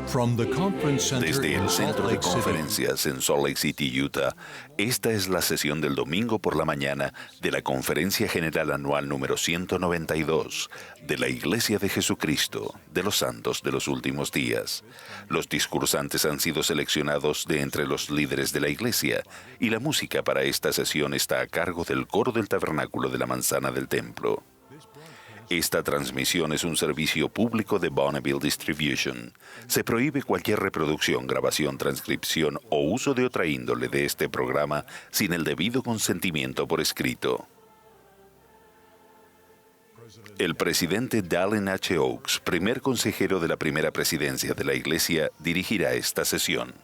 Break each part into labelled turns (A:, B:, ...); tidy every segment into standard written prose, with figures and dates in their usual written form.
A: Desde el Centro de Conferencias en Salt Lake City, Utah, esta es la sesión del domingo por la mañana de la Conferencia General Anual número 192 de la Iglesia de Jesucristo de los Santos de los Últimos Días. Los discursantes han sido seleccionados de entre los líderes de la Iglesia y la música para esta sesión está a cargo del coro del Tabernáculo de la Manzana del Templo. Esta transmisión es un servicio público de Bonneville Distribution. Se prohíbe cualquier reproducción, grabación, transcripción o uso de otra índole de este programa sin el debido consentimiento por escrito. El presidente Dallin H. Oaks, primer consejero de la primera presidencia de la Iglesia, dirigirá esta sesión.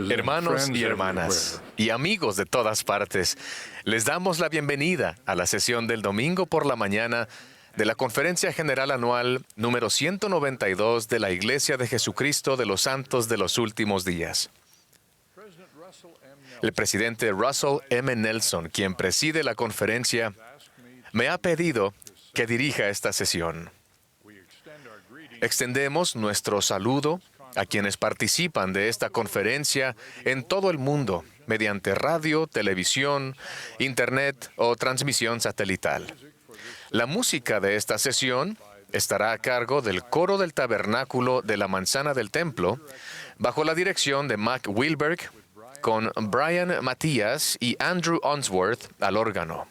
B: Hermanos y hermanas, y amigos de todas partes, les damos la bienvenida a la sesión del domingo por la mañana de la Conferencia General Anual número 192 de la Iglesia de Jesucristo de los Santos de los Últimos Días. El presidente Russell M. Nelson, quien preside la conferencia, me ha pedido que dirija esta sesión. Extendemos nuestro saludo a quienes participan de esta conferencia en todo el mundo, mediante radio, televisión, internet o transmisión satelital. La música de esta sesión estará a cargo del coro del Tabernáculo de la Manzana del Templo, bajo la dirección de Mac Wilberg, con Brian Matías y Andrew Onsworth al órgano.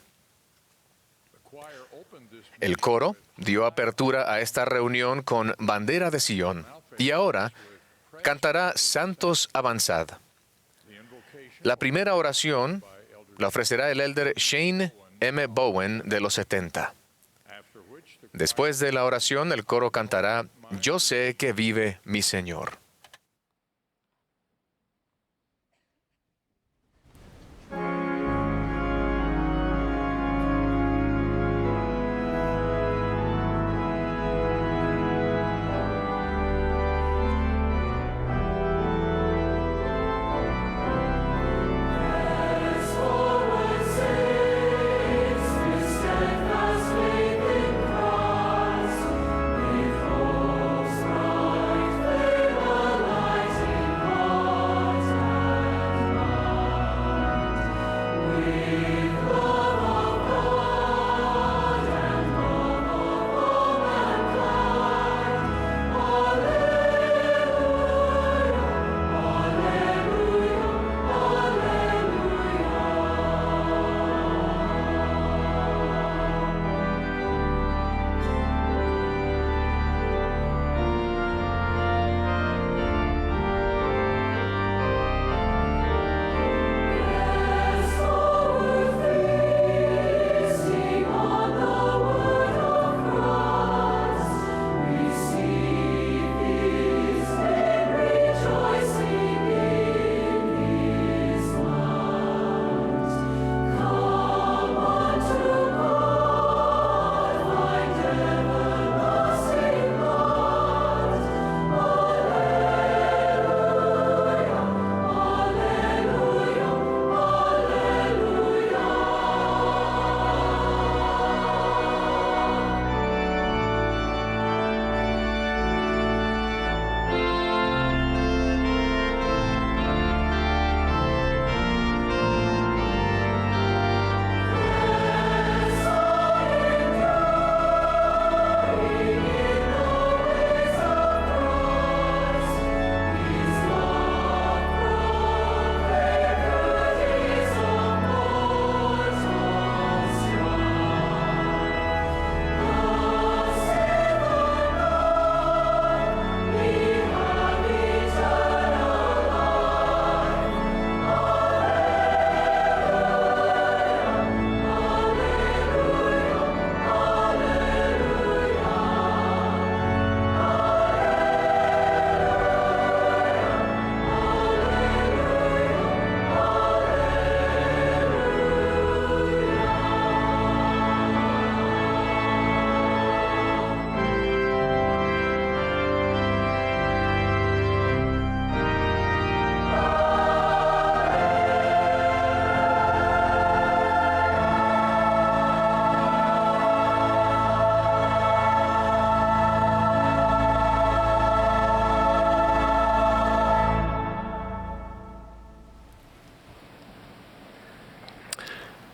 B: El coro dio apertura a esta reunión con Bandera de Sion y ahora cantará Santos Avanzad. La primera oración la ofrecerá el elder Shane M. Bowen de los 70. Después de la oración, el coro cantará Yo sé que vive mi Señor.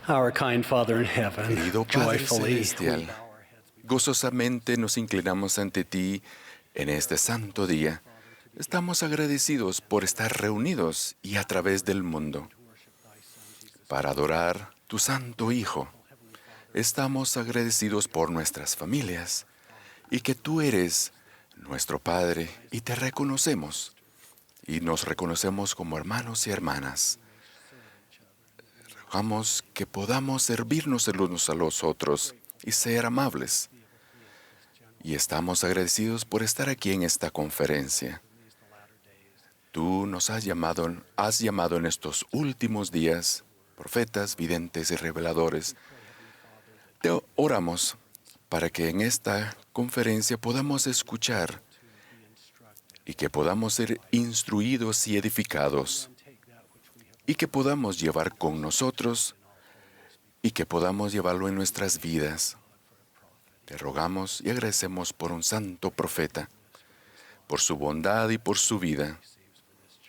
C: Our kind Father in heaven,
D: Querido Padre
C: joyfully
D: Celestial, gozosamente nos inclinamos ante ti en este santo día. Estamos agradecidos por estar reunidos y a través del mundo para adorar tu Santo Hijo. Estamos agradecidos por nuestras familias y que tú eres nuestro Padre y te reconocemos y nos reconocemos como hermanos y hermanas. Rogamos que podamos servirnos el unos a los otros y ser amables. Y estamos agradecidos por estar aquí en esta conferencia. Tú nos has llamado en estos últimos días profetas, videntes y reveladores. Te oramos para que en esta conferencia podamos escuchar y que podamos ser instruidos y edificados y que podamos llevar con nosotros y que podamos llevarlo en nuestras vidas. Te rogamos y agradecemos por un santo profeta, por su bondad y por su vida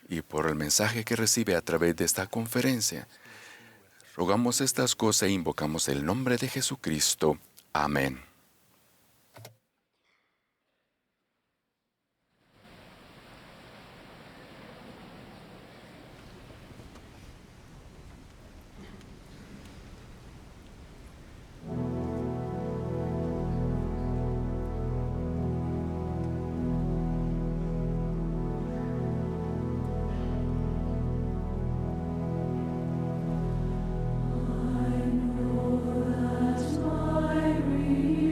D: y por el mensaje que recibe a través de esta conferencia. Rogamos estas cosas e invocamos el nombre de Jesucristo. Amén.
E: I know that my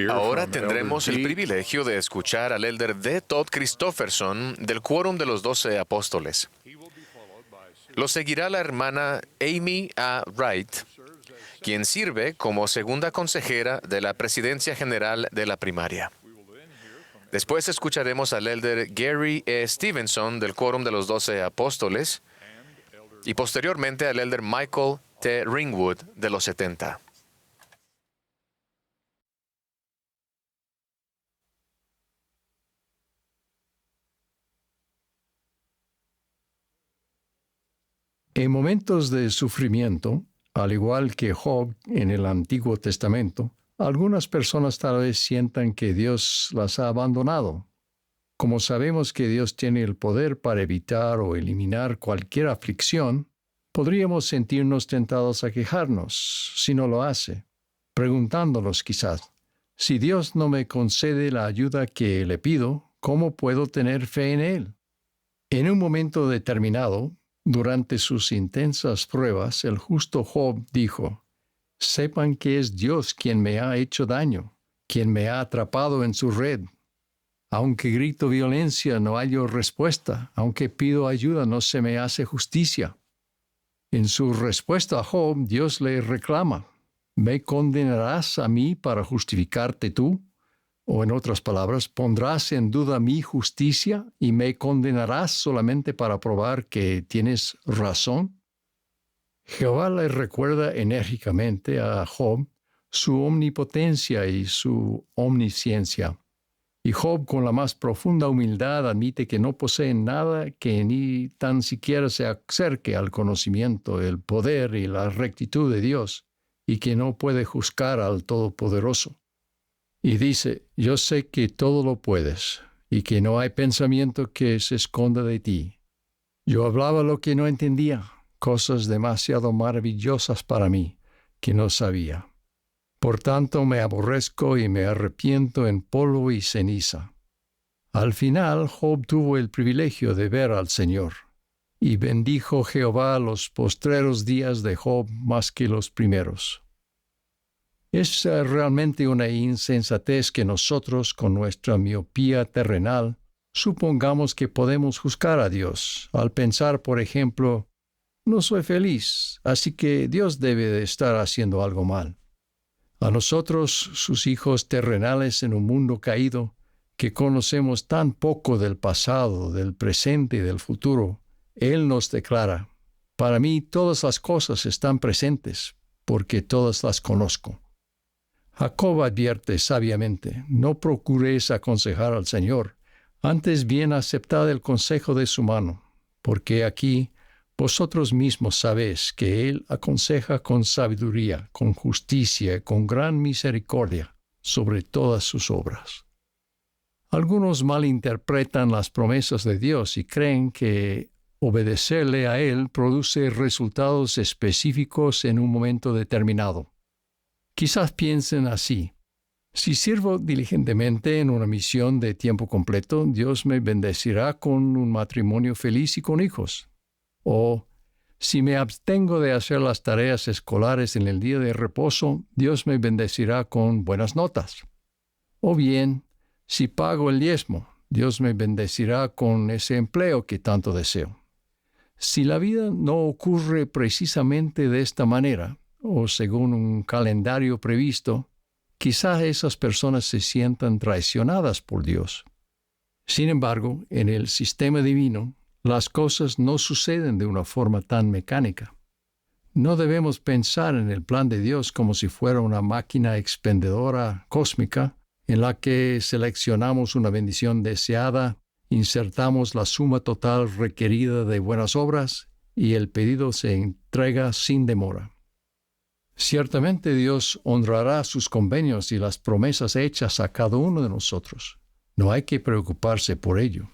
B: Ahora tendremos el privilegio de escuchar al elder D. Todd Christofferson del Quórum de los 12 Apóstoles. Lo seguirá la hermana Amy A. Wright, quien sirve como segunda consejera de la Presidencia General de la Primaria. Después escucharemos al elder Gary E. Stevenson del Quórum de los 12 Apóstoles y posteriormente al elder Michael T. Ringwood de los 70.
E: En momentos de sufrimiento, al igual que Job en el Antiguo Testamento, algunas personas tal vez sientan que Dios las ha abandonado. Como sabemos que Dios tiene el poder para evitar o eliminar cualquier aflicción, podríamos sentirnos tentados a quejarnos si no lo hace, preguntándonos quizás, si Dios no me concede la ayuda que le pido, ¿cómo puedo tener fe en Él? En un momento determinado, durante sus intensas pruebas, el justo Job dijo, «Sepan que es Dios quien me ha hecho daño, quien me ha atrapado en su red. Aunque grito violencia, no hallo respuesta. Aunque pido ayuda, no se me hace justicia». En su respuesta a Job, Dios le reclama, ¿me condenarás a mí para justificarte tú? O en otras palabras, ¿pondrás en duda mi justicia y me condenarás solamente para probar que tienes razón? Jehová le recuerda enérgicamente a Job su omnipotencia y su omnisciencia. Y Job, con la más profunda humildad, admite que no posee nada que ni tan siquiera se acerque al conocimiento, el poder y la rectitud de Dios, y que no puede juzgar al Todopoderoso. Y dice, yo sé que todo lo puedes, y que no hay pensamiento que se esconda de ti. Yo hablaba lo que no entendía, cosas demasiado maravillosas para mí, que no sabía. Por tanto me aborrezco y me arrepiento en polvo y ceniza. Al final, Job tuvo el privilegio de ver al Señor, y bendijo Jehová los postreros días de Job más que los primeros. Es realmente una insensatez que nosotros, con nuestra miopía terrenal, supongamos que podemos juzgar a Dios, al pensar, por ejemplo, no soy feliz, así que Dios debe de estar haciendo algo mal. A nosotros, sus hijos terrenales en un mundo caído, que conocemos tan poco del pasado, del presente y del futuro, Él nos declara, para mí todas las cosas están presentes, porque todas las conozco. Jacob advierte sabiamente, no procuréis aconsejar al Señor, antes bien aceptad el consejo de su mano, porque aquí vosotros mismos sabéis que Él aconseja con sabiduría, con justicia y con gran misericordia sobre todas sus obras. Algunos malinterpretan las promesas de Dios y creen que obedecerle a Él produce resultados específicos en un momento determinado. Quizás piensen así, si sirvo diligentemente en una misión de tiempo completo, Dios me bendecirá con un matrimonio feliz y con hijos. O, si me abstengo de hacer las tareas escolares en el día de reposo, Dios me bendecirá con buenas notas. O bien, si pago el diezmo, Dios me bendecirá con ese empleo que tanto deseo. Si la vida no ocurre precisamente de esta manera, o según un calendario previsto, quizás esas personas se sientan traicionadas por Dios. Sin embargo, en el sistema divino, las cosas no suceden de una forma tan mecánica. No debemos pensar en el plan de Dios como si fuera una máquina expendedora cósmica en la que seleccionamos una bendición deseada, insertamos la suma total requerida de buenas obras y el pedido se entrega sin demora. Ciertamente Dios honrará sus convenios y las promesas hechas a cada uno de nosotros. No hay que preocuparse por ello.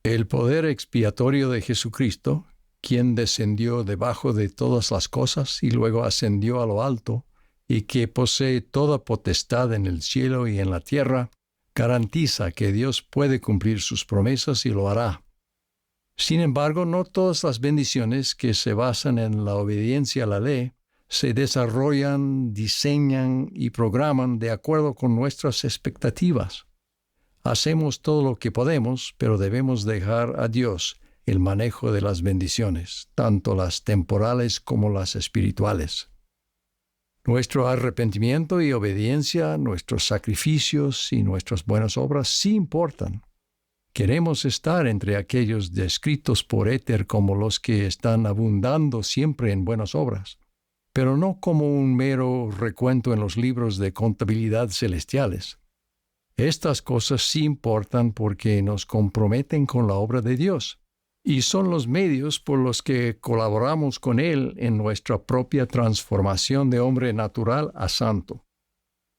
E: El poder expiatorio de Jesucristo, quien descendió debajo de todas las cosas y luego ascendió a lo alto, y que posee toda potestad en el cielo y en la tierra, garantiza que Dios puede cumplir sus promesas y lo hará. Sin embargo, no todas las bendiciones que se basan en la obediencia a la ley se desarrollan, diseñan y programan de acuerdo con nuestras expectativas. Hacemos todo lo que podemos, pero debemos dejar a Dios el manejo de las bendiciones, tanto las temporales como las espirituales. Nuestro arrepentimiento y obediencia, nuestros sacrificios y nuestras buenas obras sí importan. Queremos estar entre aquellos descritos por Éter como los que están abundando siempre en buenas obras, pero no como un mero recuento en los libros de contabilidad celestiales. Estas cosas sí importan porque nos comprometen con la obra de Dios y son los medios por los que colaboramos con Él en nuestra propia transformación de hombre natural a santo.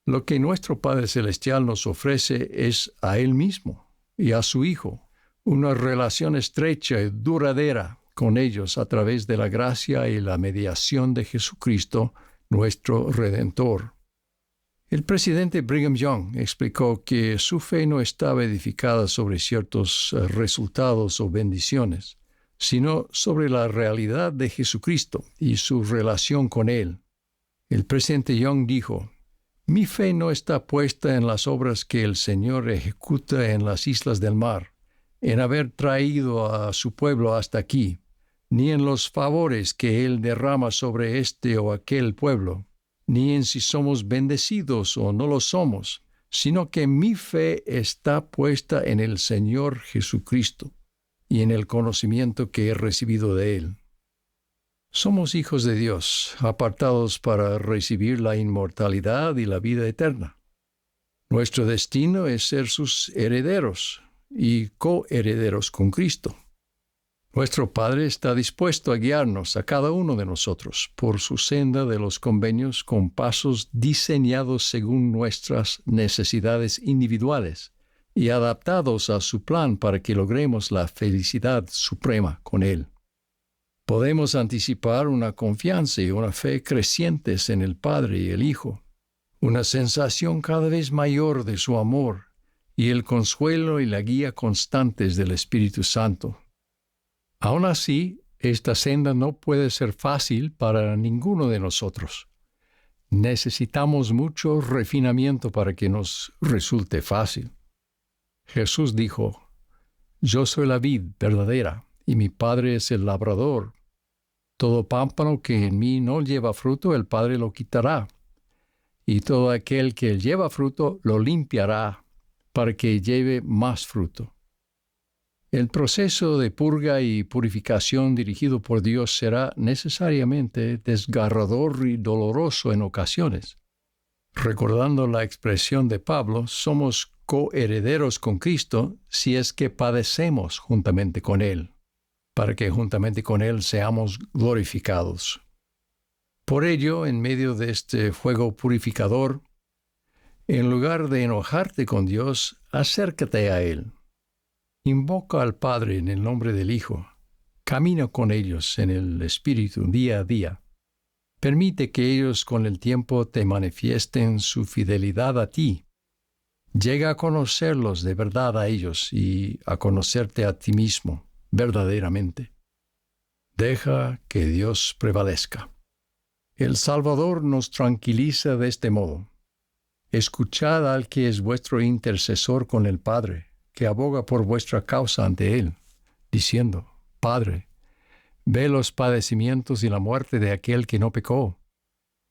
E: Lo que nuestro Padre Celestial nos ofrece es a Él mismo y a su Hijo, una relación estrecha y duradera con ellos a través de la gracia y la mediación de Jesucristo, nuestro Redentor. El presidente Brigham Young explicó que su fe no estaba edificada sobre ciertos resultados o bendiciones, sino sobre la realidad de Jesucristo y su relación con Él. El presidente Young dijo: «Mi fe no está puesta en las obras que el Señor ejecuta en las islas del mar, en haber traído a su pueblo hasta aquí, ni en los favores que Él derrama sobre este o aquel pueblo, ni en si somos bendecidos o no lo somos, sino que mi fe está puesta en el Señor Jesucristo y en el conocimiento que he recibido de Él». Somos hijos de Dios, apartados para recibir la inmortalidad y la vida eterna. Nuestro destino es ser sus herederos y coherederos con Cristo. Nuestro Padre está dispuesto a guiarnos a cada uno de nosotros por su senda de los convenios con pasos diseñados según nuestras necesidades individuales y adaptados a su plan para que logremos la felicidad suprema con Él. Podemos anticipar una confianza y una fe crecientes en el Padre y el Hijo, una sensación cada vez mayor de su amor y el consuelo y la guía constantes del Espíritu Santo. Aún así, esta senda no puede ser fácil para ninguno de nosotros. Necesitamos mucho refinamiento para que nos resulte fácil. Jesús dijo: «Yo soy la vid verdadera, y mi Padre es el labrador. Todo pámpano que en mí no lleva fruto, el Padre lo quitará, y todo aquel que lleva fruto lo limpiará, para que lleve más fruto». El proceso de purga y purificación dirigido por Dios será necesariamente desgarrador y doloroso en ocasiones. Recordando la expresión de Pablo, somos coherederos con Cristo si es que padecemos juntamente con Él, para que juntamente con Él seamos glorificados. Por ello, en medio de este fuego purificador, en lugar de enojarte con Dios, acércate a Él. Invoca al Padre en el nombre del Hijo. Camina con ellos en el Espíritu día a día. Permite que ellos con el tiempo te manifiesten su fidelidad a ti. Llega a conocerlos de verdad a ellos y a conocerte a ti mismo verdaderamente. Deja que Dios prevalezca. El Salvador nos tranquiliza de este modo: «Escuchad al que es vuestro intercesor con el Padre, que aboga por vuestra causa ante Él, diciendo: Padre, ve los padecimientos y la muerte de aquel que no pecó,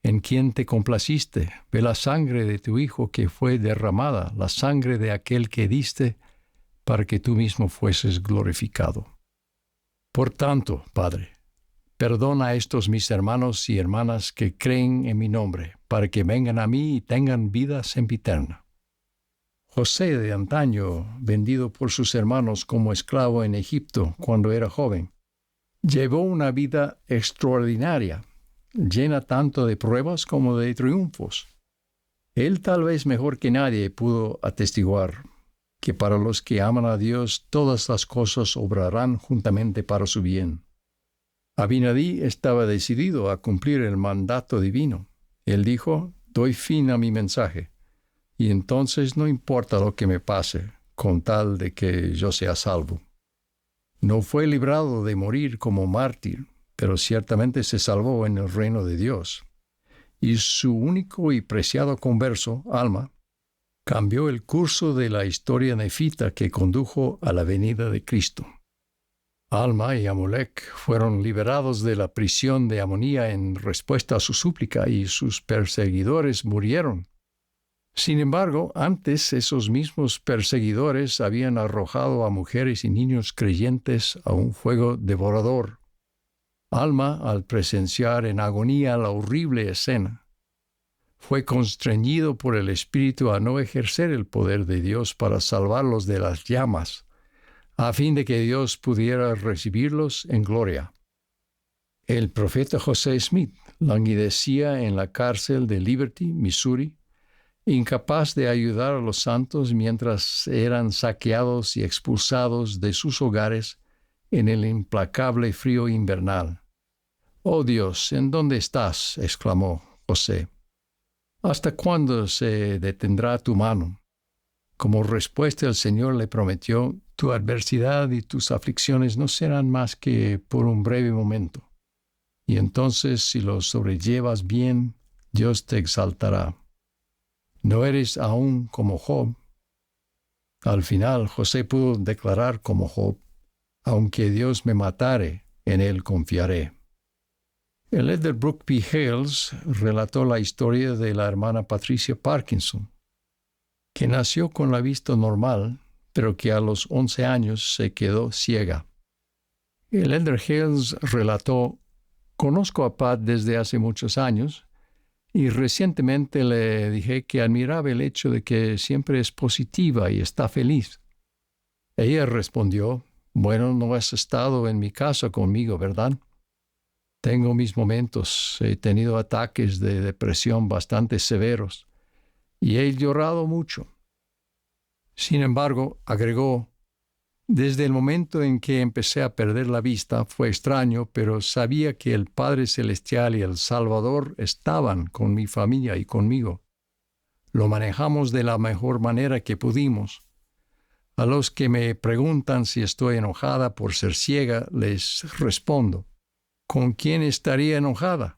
E: en quien te complaciste, ve la sangre de tu Hijo que fue derramada, la sangre de aquel que diste, para que tú mismo fueses glorificado. Por tanto, Padre, perdona a estos mis hermanos y hermanas que creen en mi nombre, para que vengan a mí y tengan vida sempiterna». José de antaño, vendido por sus hermanos como esclavo en Egipto cuando era joven, llevó una vida extraordinaria, llena tanto de pruebas como de triunfos. Él tal vez mejor que nadie pudo atestiguar que para los que aman a Dios todas las cosas obrarán juntamente para su bien. Abinadí estaba decidido a cumplir el mandato divino. Él dijo: «Doy fin a mi mensaje, y entonces no importa lo que me pase, con tal de que yo sea salvo». No fue librado de morir como mártir, pero ciertamente se salvó en el reino de Dios. y su único y preciado converso, Alma, cambió el curso de la historia nefita que condujo a la venida de Cristo. Alma y Amulek fueron liberados de la prisión de Amonía en respuesta a su súplica y sus perseguidores murieron. Sin embargo, antes esos mismos perseguidores habían arrojado a mujeres y niños creyentes a un fuego devorador. Alma, al presenciar en agonía la horrible escena, fue constreñido por el Espíritu a no ejercer el poder de Dios para salvarlos de las llamas, a fin de que Dios pudiera recibirlos en gloria. El profeta José Smith languidecía en la cárcel de Liberty, Missouri, incapaz de ayudar a los santos mientras eran saqueados y expulsados de sus hogares en el implacable frío invernal. «Oh Dios, ¿en dónde estás?», exclamó José. «¿Hasta cuándo se detendrá tu mano?». Como respuesta, el Señor le prometió: «Tu adversidad y tus aflicciones no serán más que por un breve momento. Y entonces, si lo sobrellevas bien, Dios te exaltará. No eres aún como Job». Al final, José pudo declarar como Job: «Aunque Dios me matare, en él confiaré». El elder Brooke P. Hales relató la historia de la hermana Patricia Parkinson, que nació con la vista normal, pero que a los 11 años se quedó ciega. El elder Hales relató: «Conozco a Pat desde hace muchos años, y recientemente le dije que admiraba el hecho de que siempre es positiva y está feliz. Ella respondió: «Bueno, no has estado en mi casa conmigo, ¿verdad? Tengo mis momentos, he tenido ataques de depresión bastante severos y he llorado mucho». Sin embargo, agregó: «Desde el momento en que empecé a perder la vista fue extraño, pero sabía que el Padre Celestial y el Salvador estaban con mi familia y conmigo. Lo manejamos de la mejor manera que pudimos. A los que me preguntan si estoy enojada por ser ciega, les respondo: ¿con quién estaría enojada?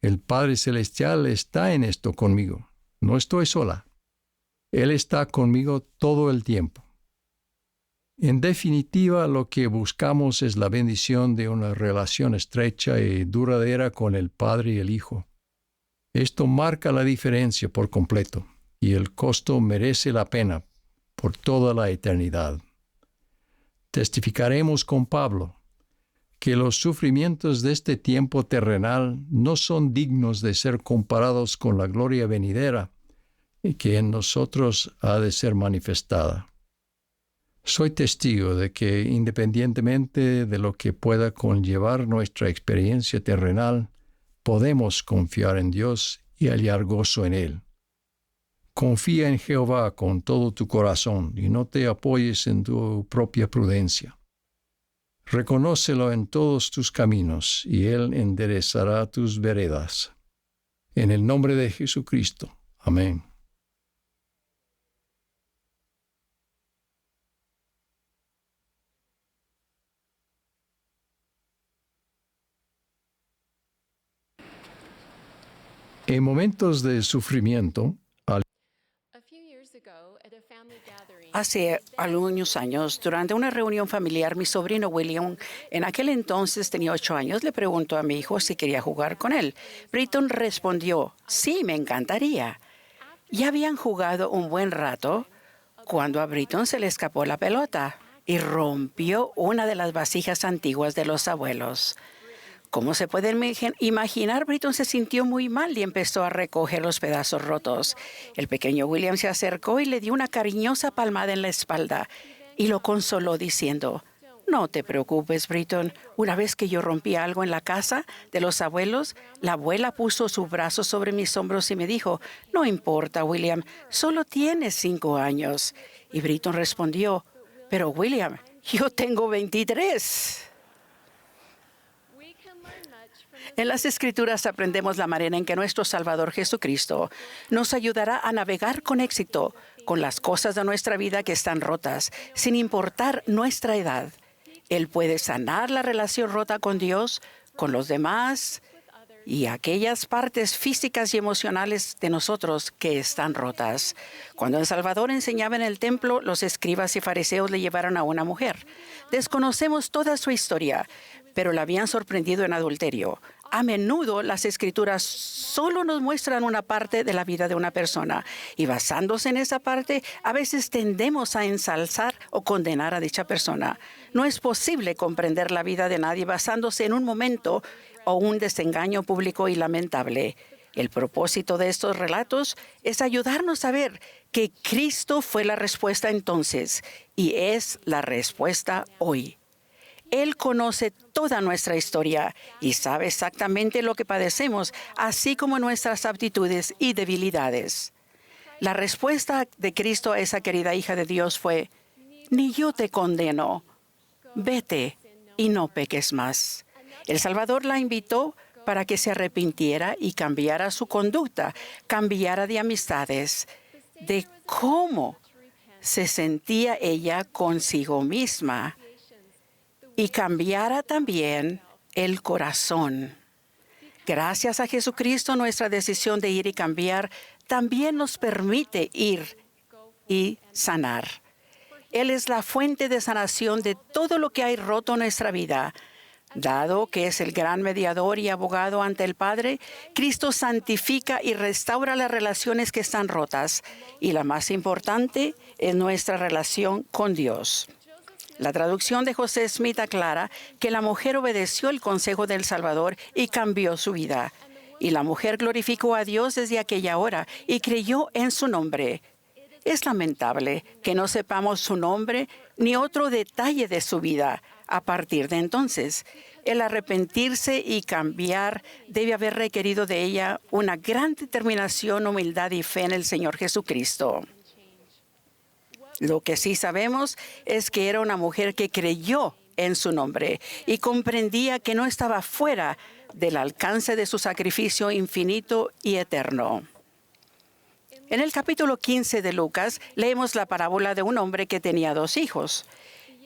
E: El Padre Celestial está en esto conmigo. No estoy sola. Él está conmigo todo el tiempo». En definitiva, lo que buscamos es la bendición de una relación estrecha y duradera con el Padre y el Hijo. Esto marca la diferencia por completo, y el costo merece la pena por toda la eternidad. Testificaremos con Pablo que los sufrimientos de este tiempo terrenal no son dignos de ser comparados con la gloria venidera y que en nosotros ha de ser manifestada. Soy testigo de que, independientemente de lo que pueda conllevar nuestra experiencia terrenal, podemos confiar en Dios y hallar gozo en Él. Confía en Jehová con todo tu corazón y no te apoyes en tu propia prudencia. Reconócelo en todos tus caminos y Él enderezará tus veredas. En el nombre de Jesucristo. Amén. En momentos de sufrimiento,
F: Hace algunos años, durante una reunión familiar, mi sobrino William, en aquel entonces tenía 8 años, le preguntó a mi hijo si quería jugar con él. Britton respondió: «Sí, me encantaría». Ya habían jugado un buen rato cuando a Britton se le escapó la pelota y rompió una de las vasijas antiguas de los abuelos. Como se pueden imaginar, Britton se sintió muy mal y empezó a recoger los pedazos rotos. El pequeño William se acercó y le dio una cariñosa palmada en la espalda y lo consoló diciendo: «No te preocupes, Britton. Una vez que yo rompí algo en la casa de los abuelos, la abuela puso su brazo sobre mis hombros y me dijo: «No importa, William, solo tienes 5 años». Y Britton respondió: «Pero, William, yo tengo 23». En las Escrituras aprendemos la manera en que nuestro Salvador Jesucristo nos ayudará a navegar con éxito con las cosas de nuestra vida que están rotas, sin importar nuestra edad. Él puede sanar la relación rota con Dios, con los demás y aquellas partes físicas y emocionales de nosotros que están rotas. Cuando el Salvador enseñaba en el templo, los escribas y fariseos le llevaron a una mujer. Desconocemos toda su historia, pero la habían sorprendido en adulterio. A menudo las Escrituras solo nos muestran una parte de la vida de una persona y basándose en esa parte, a veces tendemos a ensalzar o condenar a dicha persona. No es posible comprender la vida de nadie basándose en un momento o un desengaño público y lamentable. El propósito de estos relatos es ayudarnos a ver que Cristo fue la respuesta entonces y es la respuesta hoy. Él conoce toda nuestra historia y sabe exactamente lo que padecemos, así como nuestras aptitudes y debilidades. La respuesta de Cristo a esa querida hija de Dios fue: ni yo te condeno, vete y no peques más. El Salvador la invitó para que se arrepintiera y cambiara su conducta, cambiara de amistades, de cómo se sentía ella consigo misma y cambiara también el corazón. Gracias a Jesucristo, nuestra decisión de ir y cambiar también nos permite ir y sanar. Él es la fuente de sanación de todo lo que hay roto en nuestra vida. Dado que es el gran mediador y abogado ante el Padre, Cristo santifica y restaura las relaciones que están rotas. Y la más importante es nuestra relación con Dios. La traducción de José Smith aclara que la mujer obedeció el consejo del Salvador y cambió su vida. Y la mujer glorificó a Dios desde aquella hora y creyó en su nombre. Es lamentable que no sepamos su nombre ni otro detalle de su vida. A partir de entonces, el arrepentirse y cambiar debe haber requerido de ella una gran determinación, humildad y fe en el Señor Jesucristo. Lo que sí sabemos es que era una mujer que creyó en su nombre y comprendía que no estaba fuera del alcance de su sacrificio infinito y eterno. En el capítulo 15 de Lucas leemos la parábola de un hombre que tenía 2 hijos.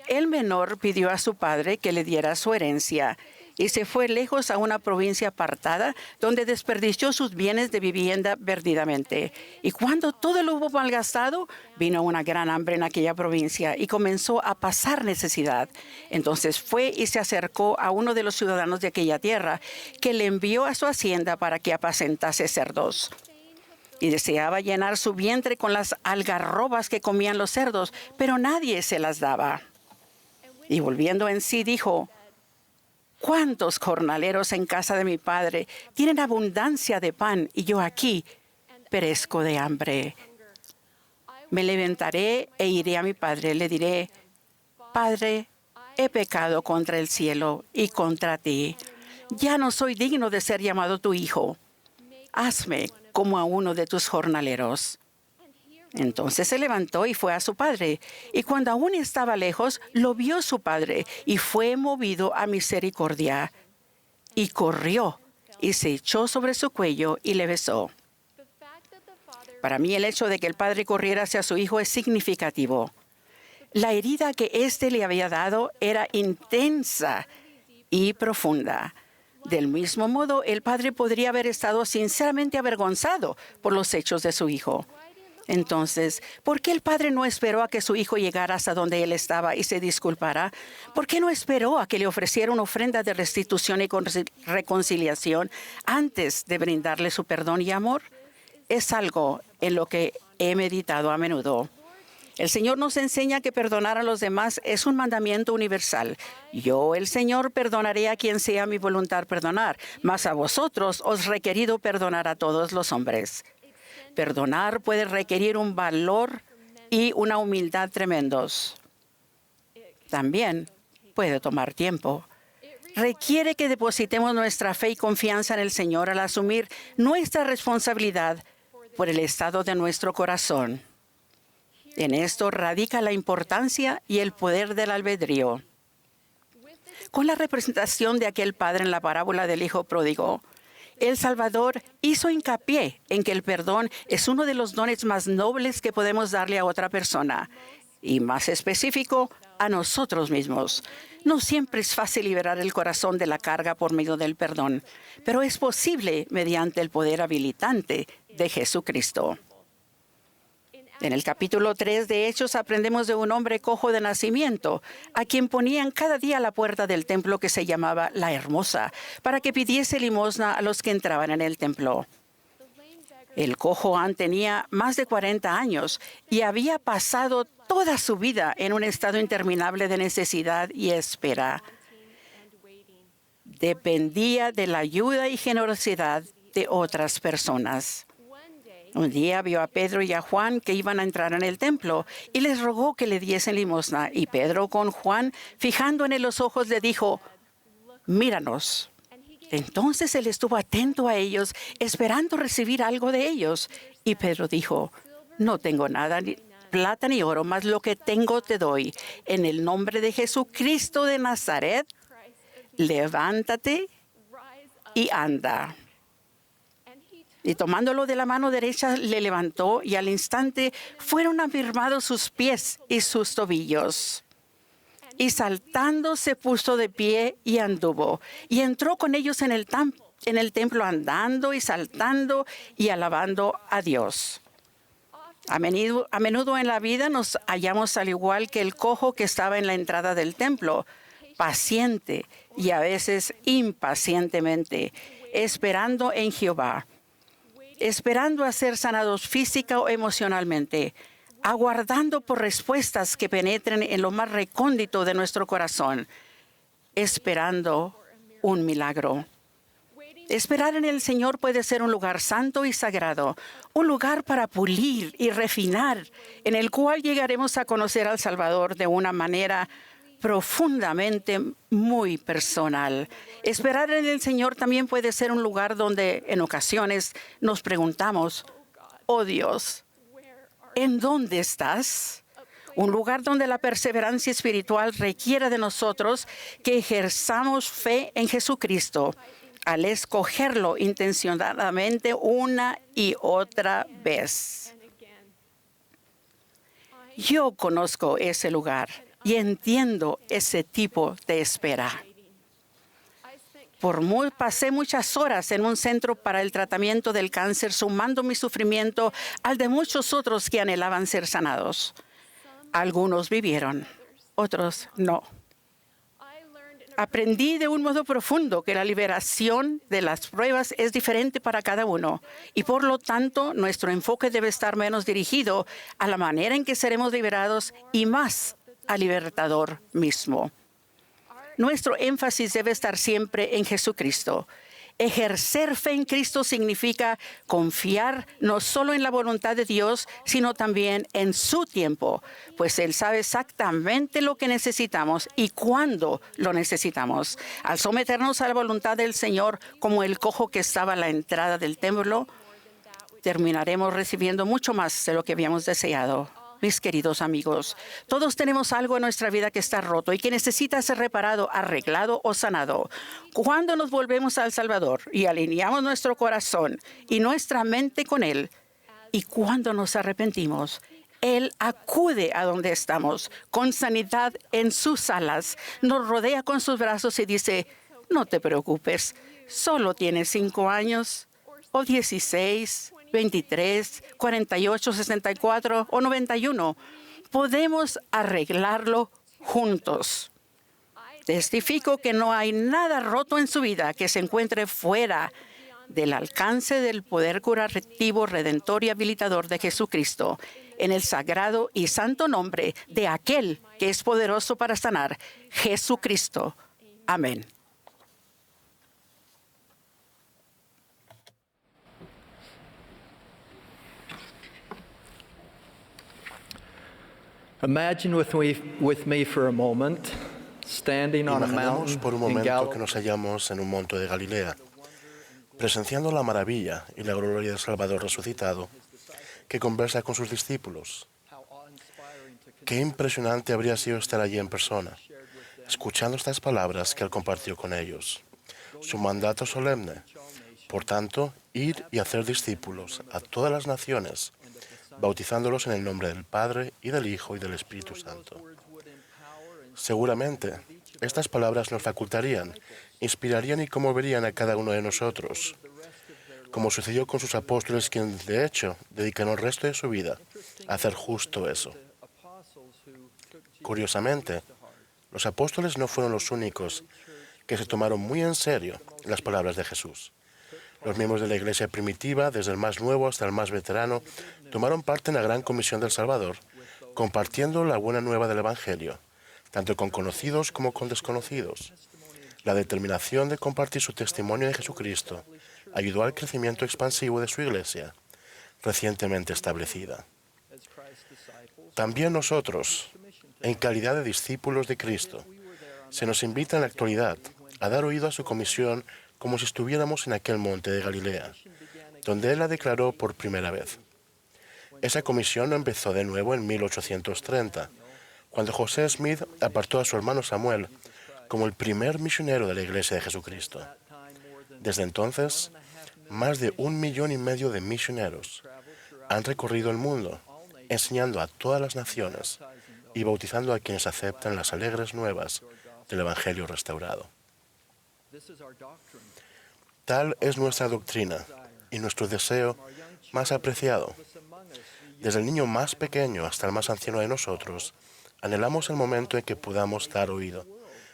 F: El menor pidió a su padre que le diera su herencia y se fue lejos a una provincia apartada donde desperdició sus bienes de vivienda perdidamente. Y cuando todo lo hubo malgastado, vino una gran hambre en aquella provincia y comenzó a pasar necesidad. Entonces fue y se acercó a uno de los ciudadanos de aquella tierra, que le envió a su hacienda para que apacentase cerdos. Y deseaba llenar su vientre con las algarrobas que comían los cerdos, pero nadie se las daba. Y volviendo en sí dijo: ¿cuántos jornaleros en casa de mi padre tienen abundancia de pan y yo aquí perezco de hambre? Me levantaré e iré a mi padre. Le diré: Padre, he pecado contra el cielo y contra ti. Ya no soy digno de ser llamado tu hijo. Hazme como a uno de tus jornaleros. Entonces se levantó y fue a su padre. Y cuando aún estaba lejos, lo vio su padre y fue movido a misericordia. Y corrió y se echó sobre su cuello y le besó. Para mí el hecho de que el padre corriera hacia su hijo es significativo. La herida que éste le había dado era intensa y profunda. Del mismo modo, el padre podría haber estado sinceramente avergonzado por los hechos de su hijo. Entonces, ¿por qué el padre no esperó a que su hijo llegara hasta donde él estaba y se disculpara? ¿Por qué no esperó a que le ofreciera una ofrenda de restitución y reconciliación antes de brindarle su perdón y amor? Es algo en lo que he meditado a menudo. El Señor nos enseña que perdonar a los demás es un mandamiento universal. Yo, el Señor, perdonaré a quien sea mi voluntad perdonar, mas a vosotros os requerido perdonar a todos los hombres. Perdonar puede requerir un valor y una humildad tremendos. También puede tomar tiempo. Requiere que depositemos nuestra fe y confianza en el Señor al asumir nuestra responsabilidad por el estado de nuestro corazón. En esto radica la importancia y el poder del albedrío. Con la representación de aquel padre en la parábola del hijo pródigo, el Salvador hizo hincapié en que el perdón es uno de los dones más nobles que podemos darle a otra persona, y más específico, a nosotros mismos. No siempre es fácil liberar el corazón de la carga por medio del perdón, pero es posible mediante el poder habilitante de Jesucristo. En el capítulo 3 de Hechos aprendemos de un hombre cojo de nacimiento, a quien ponían cada día a la puerta del templo que se llamaba La Hermosa, para que pidiese limosna a los que entraban en el templo. El cojo tenía más de 40 años y había pasado toda su vida en un estado interminable de necesidad y espera. Dependía de la ayuda y generosidad de otras personas. Un día vio a Pedro y a Juan que iban a entrar en el templo y les rogó que le diesen limosna. Y Pedro, con Juan, fijando en los ojos, le dijo: «Míranos». Entonces él estuvo atento a ellos, esperando recibir algo de ellos. Y Pedro dijo: «No tengo nada, ni plata ni oro, mas lo que tengo te doy. En el nombre de Jesucristo de Nazaret, levántate y anda». Y tomándolo de la mano derecha, le levantó, y al instante fueron afirmados sus pies y sus tobillos. Y saltando se puso de pie y anduvo. Y entró con ellos en el templo, andando y saltando y alabando a Dios. A menudo en la vida nos hallamos al igual que el cojo que estaba en la entrada del templo, paciente y a veces impacientemente, esperando en Jehová, esperando a ser sanados física o emocionalmente, aguardando por respuestas que penetren en lo más recóndito de nuestro corazón, esperando un milagro. Esperar en el Señor puede ser un lugar santo y sagrado, un lugar para pulir y refinar, en el cual llegaremos a conocer al Salvador de una manera profundamente muy personal. Esperar en el Señor también puede ser un lugar donde en ocasiones nos preguntamos: «Oh Dios, ¿en dónde estás?». Un lugar donde la perseverancia espiritual requiere de nosotros que ejerzamos fe en Jesucristo al escogerlo intencionadamente una y otra vez. Yo conozco ese lugar y entiendo ese tipo de espera. Pasé muchas horas en un centro para el tratamiento del cáncer, sumando mi sufrimiento al de muchos otros que anhelaban ser sanados. Algunos vivieron, otros no. Aprendí de un modo profundo que la liberación de las pruebas es diferente para cada uno y por lo tanto nuestro enfoque debe estar menos dirigido a la manera en que seremos liberados y más al libertador mismo. Nuestro énfasis debe estar siempre en Jesucristo. Ejercer fe en Cristo significa confiar no solo en la voluntad de Dios, sino también en su tiempo, pues Él sabe exactamente lo que necesitamos y cuándo lo necesitamos. Al someternos a la voluntad del Señor, como el cojo que estaba a la entrada del templo, terminaremos recibiendo mucho más de lo que habíamos deseado. Mis queridos amigos, todos tenemos algo en nuestra vida que está roto y que necesita ser reparado, arreglado o sanado. Cuando nos volvemos al Salvador y alineamos nuestro corazón y nuestra mente con Él, y cuando nos arrepentimos, Él acude a donde estamos con sanidad en sus alas, nos rodea con sus brazos y dice: «No te preocupes, solo tienes 5 años o 16, 23, 48, 64 o 91. Podemos arreglarlo juntos». Testifico que no hay nada roto en su vida que se encuentre fuera del alcance del poder curativo, redentor y habilitador de Jesucristo, en el sagrado y santo nombre de aquel que es poderoso para sanar, Jesucristo. Amén.
C: Imagine with me for a moment, standing on a
G: Imaginemos
C: mountain
G: por un
C: in
G: momento que
C: Galilee.
G: nos hallamos en un monte de Galilea, presenciando la maravilla y la gloria del Salvador resucitado, que conversa con sus discípulos. Qué impresionante habría sido estar allí en persona, escuchando estas palabras que él compartió con ellos. Su mandato solemne, por tanto, ir y hacer discípulos a todas las naciones, bautizándolos en el nombre del Padre, y del Hijo, y del Espíritu Santo. Seguramente, estas palabras nos facultarían, inspirarían y conmoverían a cada uno de nosotros, como sucedió con sus apóstoles, quienes de hecho dedicaron el resto de su vida a hacer justo eso. Curiosamente, los apóstoles no fueron los únicos que se tomaron muy en serio las palabras de Jesús. Los miembros de la Iglesia primitiva, desde el más nuevo hasta el más veterano, tomaron parte en la gran comisión del Salvador, compartiendo la buena nueva del Evangelio, tanto con conocidos como con desconocidos. La determinación de compartir su testimonio de Jesucristo ayudó al crecimiento expansivo de su Iglesia, recientemente establecida. También nosotros, en calidad de discípulos de Cristo, se nos invita en la actualidad a dar oído a su comisión como si estuviéramos en aquel monte de Galilea, donde Él la declaró por primera vez. Esa comisión no empezó de nuevo en 1830, cuando José Smith apartó a su hermano Samuel como el primer misionero de la Iglesia de Jesucristo. Desde entonces, más de 1,5 millones de misioneros han recorrido el mundo, enseñando a todas las naciones y bautizando a quienes aceptan las alegres nuevas del Evangelio restaurado. Tal es nuestra doctrina y nuestro deseo más apreciado. Desde el niño más pequeño hasta el más anciano de nosotros, anhelamos el momento en que podamos dar oído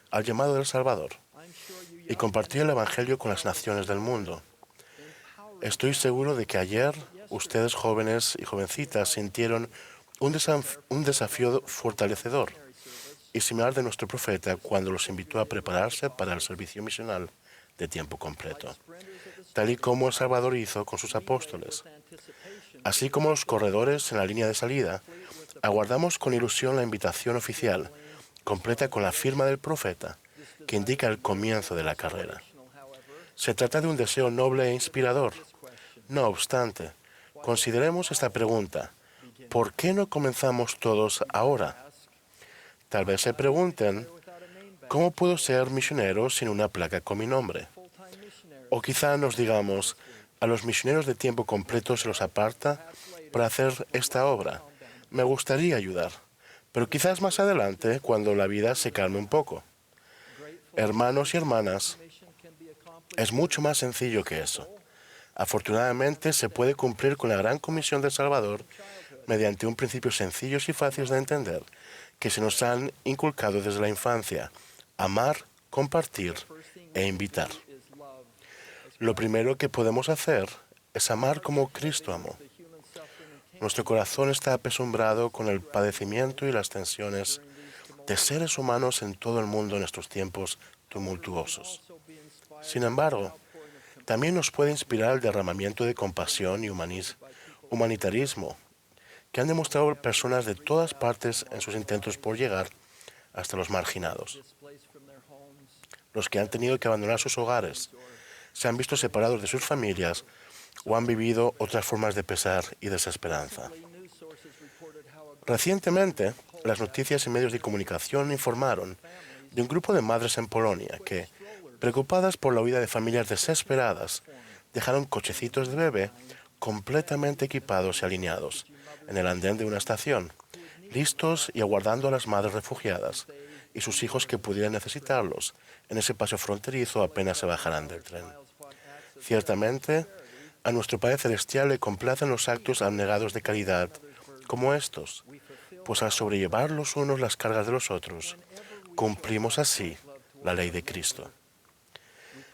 G: al llamado del Salvador y compartir el Evangelio con las naciones del mundo. Estoy seguro de que ayer ustedes, jóvenes y jovencitas, sintieron un desafío fortalecedor y similar de nuestro profeta cuando los invitó a prepararse para el servicio misional de tiempo completo, tal y como el Salvador hizo con sus apóstoles. Así como los corredores en la línea de salida, aguardamos con ilusión la invitación oficial, completa con la firma del profeta, que indica el comienzo de la carrera. Se trata de un deseo noble e inspirador. No obstante, consideremos esta pregunta: ¿por qué no comenzamos todos ahora? Tal vez se pregunten, ¿cómo puedo ser misionero sin una placa con mi nombre? O quizá nos digamos, a los misioneros de tiempo completo se los aparta para hacer esta obra. Me gustaría ayudar, pero quizás más adelante, cuando la vida se calme un poco. Hermanos y hermanas, es mucho más sencillo que eso. Afortunadamente, se puede cumplir con la gran comisión del Salvador mediante un principio sencillos y fáciles de entender que se nos han inculcado desde la infancia: amar, compartir e invitar. Lo primero que podemos hacer es amar como Cristo amó. Nuestro corazón está apesumbrado con el padecimiento y las tensiones de seres humanos en todo el mundo en estos tiempos tumultuosos. Sin embargo, también nos puede inspirar el derramamiento de compasión y humanitarismo que han demostrado personas de todas partes en sus intentos por llegar hasta los marginados. Los que han tenido que abandonar sus hogares, se han visto separados de sus familias o han vivido otras formas de pesar y desesperanza. Recientemente, las noticias y medios de comunicación informaron de un grupo de madres en Polonia que, preocupadas por la huida de familias desesperadas, dejaron cochecitos de bebé completamente equipados y alineados en el andén de una estación, listos y aguardando a las madres refugiadas y sus hijos que pudieran necesitarlos en ese paso fronterizo apenas se bajarán del tren. Ciertamente, a nuestro Padre Celestial le complacen los actos abnegados de caridad como estos, pues al sobrellevar los unos las cargas de los otros, cumplimos así la ley de Cristo.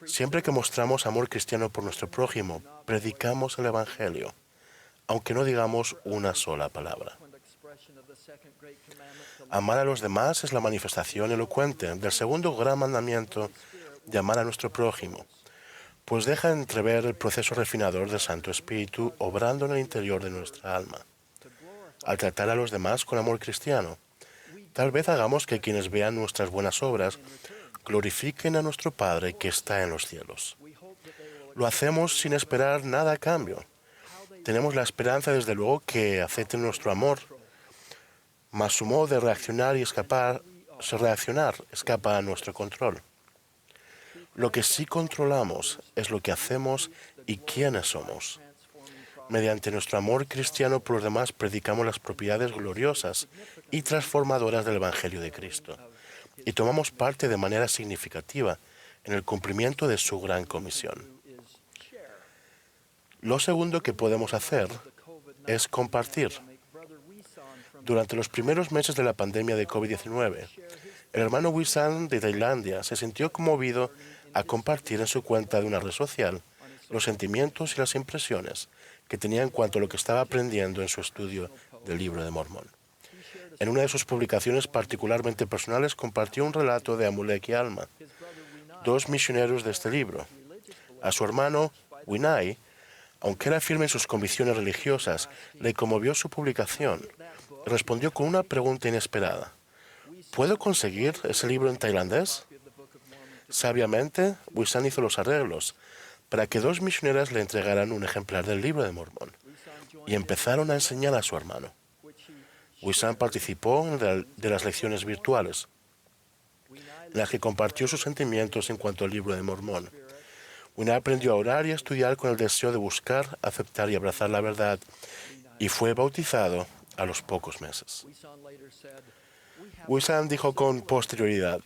G: Siempre que mostramos amor cristiano por nuestro prójimo, predicamos el Evangelio, aunque no digamos una sola palabra. Amar a los demás es la manifestación elocuente del segundo gran mandamiento de amar a nuestro prójimo, pues deja entrever el proceso refinador del Santo Espíritu obrando en el interior de nuestra alma. Al tratar a los demás con amor cristiano, tal vez hagamos que quienes vean nuestras buenas obras glorifiquen a nuestro Padre que está en los cielos. Lo hacemos sin esperar nada a cambio. Tenemos la esperanza, desde luego, que acepten nuestro amor, mas su modo de reaccionar escapa a nuestro control. Lo que sí controlamos es lo que hacemos y quiénes somos. Mediante nuestro amor cristiano por los demás predicamos las propiedades gloriosas y transformadoras del Evangelio de Cristo, y tomamos parte de manera significativa en el cumplimiento de su gran comisión. Lo segundo que podemos hacer es compartir. Durante los primeros meses de la pandemia de COVID-19, el hermano Wisan de Tailandia se sintió conmovido a compartir en su cuenta de una red social los sentimientos y las impresiones que tenía en cuanto a lo que estaba aprendiendo en su estudio del Libro de Mormón. En una de sus publicaciones particularmente personales compartió un relato de Amulek y Alma, dos misioneros de este libro. A su hermano, Winai, aunque era firme en sus convicciones religiosas, le conmovió su publicación. Respondió con una pregunta inesperada. ¿Puedo conseguir ese libro en tailandés? Sabiamente, Wisan hizo los arreglos para que dos misioneras le entregaran un ejemplar del Libro de Mormón y empezaron a enseñar a su hermano. Wisan participó de las lecciones virtuales, en las que compartió sus sentimientos en cuanto al Libro de Mormón. Winai aprendió a orar y a estudiar con el deseo de buscar, aceptar y abrazar la verdad, y fue bautizado a los pocos meses. Wisan dijo con posterioridad: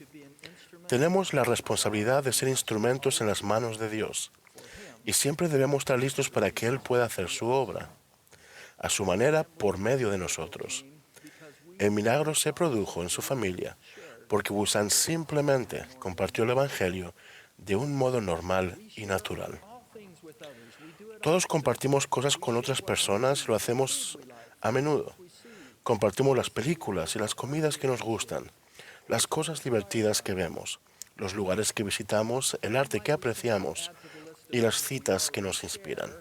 G: tenemos la responsabilidad de ser instrumentos en las manos de Dios, y siempre debemos estar listos para que Él pueda hacer su obra, a su manera, por medio de nosotros. El milagro se produjo en su familia porque Wisan simplemente compartió el Evangelio de un modo normal y natural. Todos compartimos cosas con otras personas y lo hacemos a menudo. Compartimos las películas y las comidas que nos gustan, las cosas divertidas que vemos, los lugares que visitamos, el arte que apreciamos y las citas que nos inspiran.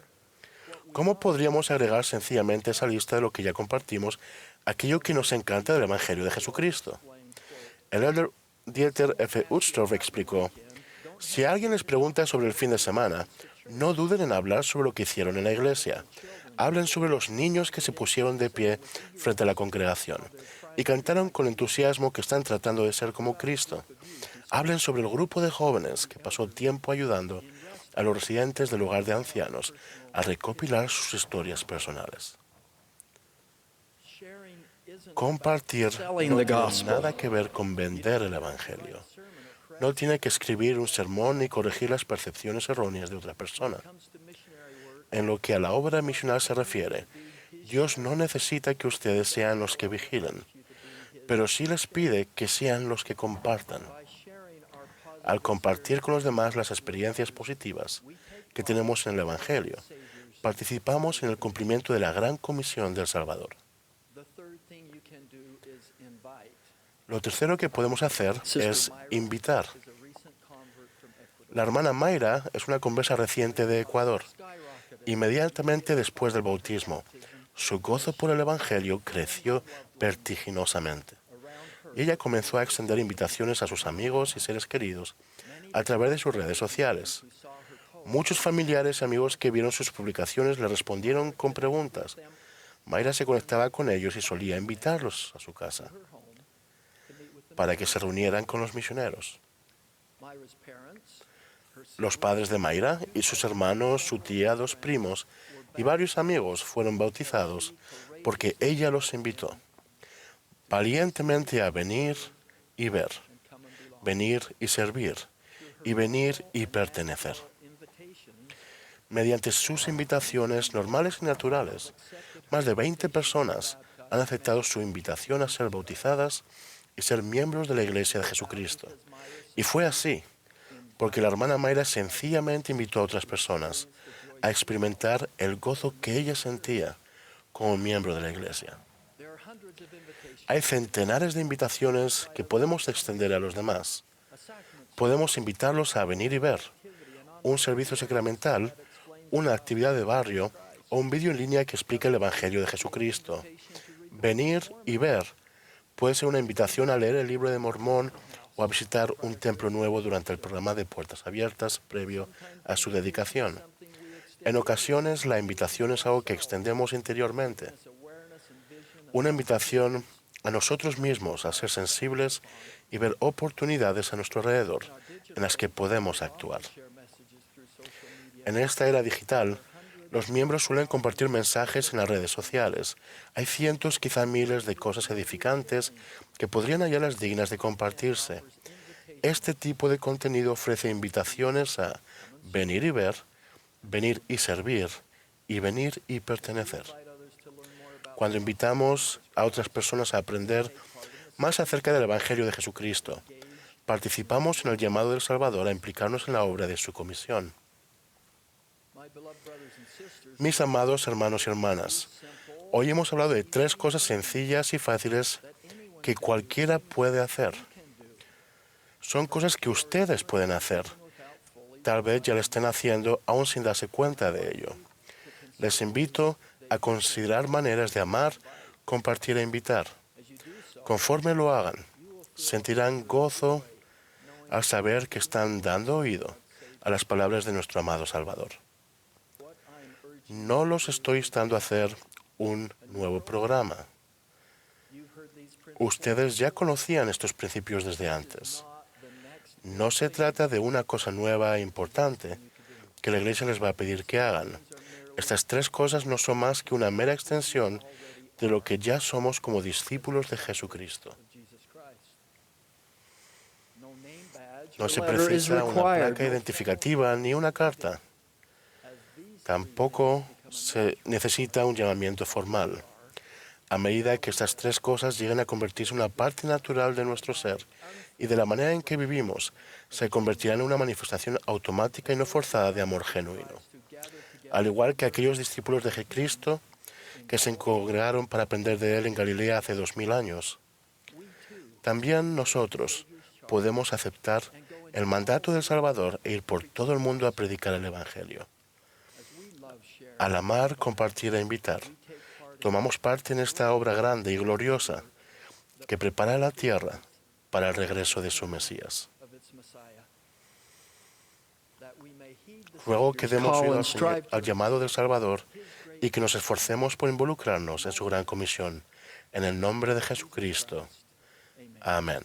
G: ¿Cómo podríamos agregar sencillamente a esa lista de lo que ya compartimos aquello que nos encanta del Evangelio de Jesucristo? El elder Dieter F. Uchtdorf explicó: si alguien les pregunta sobre el fin de semana, no duden en hablar sobre lo que hicieron en la iglesia. Hablen sobre los niños que se pusieron de pie frente a la congregación y cantaron con entusiasmo que están tratando de ser como Cristo. Hablen sobre el grupo de jóvenes que pasó tiempo ayudando a los residentes del hogar de ancianos a recopilar sus historias personales. Compartir no tiene nada que ver con vender el Evangelio. No tiene que escribir un sermón ni corregir las percepciones erróneas de otra persona. En lo que a la obra misional se refiere, Dios no necesita que ustedes sean los que vigilen, pero sí les pide que sean los que compartan. Al compartir con los demás las experiencias positivas que tenemos en el Evangelio, participamos en el cumplimiento de la gran comisión del Salvador. Lo tercero que podemos hacer es invitar. La hermana Mayra es una conversa reciente de Ecuador. Inmediatamente después del bautismo, su gozo por el Evangelio creció vertiginosamente. Y ella comenzó a extender invitaciones a sus amigos y seres queridos a través de sus redes sociales. Muchos familiares y amigos que vieron sus publicaciones le respondieron con preguntas. Mayra se conectaba con ellos y solía invitarlos a su casa para que se reunieran con los misioneros. Los padres de Mayra y sus hermanos, su tía, dos primos y varios amigos fueron bautizados porque ella los invitó valientemente a venir y ver, venir y servir, y venir y pertenecer. Mediante sus invitaciones normales y naturales, más de 20 personas han aceptado su invitación a ser bautizadas y ser miembros de la Iglesia de Jesucristo. Y fue así, porque la hermana Mayra sencillamente invitó a otras personas a experimentar el gozo que ella sentía como miembro de la Iglesia. Hay centenares de invitaciones que podemos extender a los demás. Podemos invitarlos a venir y ver un servicio sacramental, una actividad de barrio o un vídeo en línea que explica el Evangelio de Jesucristo. Venir y ver puede ser una invitación a leer el Libro de Mormón o a visitar un templo nuevo durante el programa de Puertas Abiertas previo a su dedicación. En ocasiones, la invitación es algo que extendemos interiormente. Una invitación a nosotros mismos a ser sensibles y ver oportunidades a nuestro alrededor en las que podemos actuar. En esta era digital, Los miembros suelen compartir mensajes en las redes sociales. Hay cientos, quizá miles de cosas edificantes que podrían hallarlas dignas de compartirse. Este tipo de contenido ofrece invitaciones a venir y ver, venir y servir, y venir y pertenecer. Cuando invitamos a otras personas a aprender más acerca del Evangelio de Jesucristo, participamos en el llamado del Salvador a implicarnos en la obra de su comisión. Mis amados hermanos y hermanas, hoy hemos hablado de 3 cosas sencillas y fáciles que cualquiera puede hacer. Son cosas que ustedes pueden hacer. Tal vez ya lo estén haciendo aún sin darse cuenta de ello. Les invito a considerar maneras de amar, compartir e invitar. Conforme lo hagan, sentirán gozo al saber que están dando oído a las palabras de nuestro amado Salvador. No los estoy instando a hacer un nuevo programa. Ustedes ya conocían estos principios desde antes. No se trata de una cosa nueva e importante que la Iglesia les va a pedir que hagan. Estas 3 cosas no son más que una mera extensión de lo que ya somos como discípulos de Jesucristo. No se precisa una placa identificativa ni una carta. Tampoco se necesita un llamamiento formal. A medida que estas 3 cosas lleguen a convertirse en una parte natural de nuestro ser y de la manera en que vivimos, se convertirán en una manifestación automática y no forzada de amor genuino. Al igual que aquellos discípulos de Cristo que se congregaron para aprender de Él en Galilea hace 2000 años, también nosotros podemos aceptar el mandato del Salvador e ir por todo el mundo a predicar el Evangelio. Al amar, compartir e invitar, tomamos parte en esta obra grande y gloriosa que prepara la tierra para el regreso de su Mesías. Ruego que demos oído al llamado del Salvador y que nos esforcemos por involucrarnos en su gran comisión. En el nombre de Jesucristo. Amén.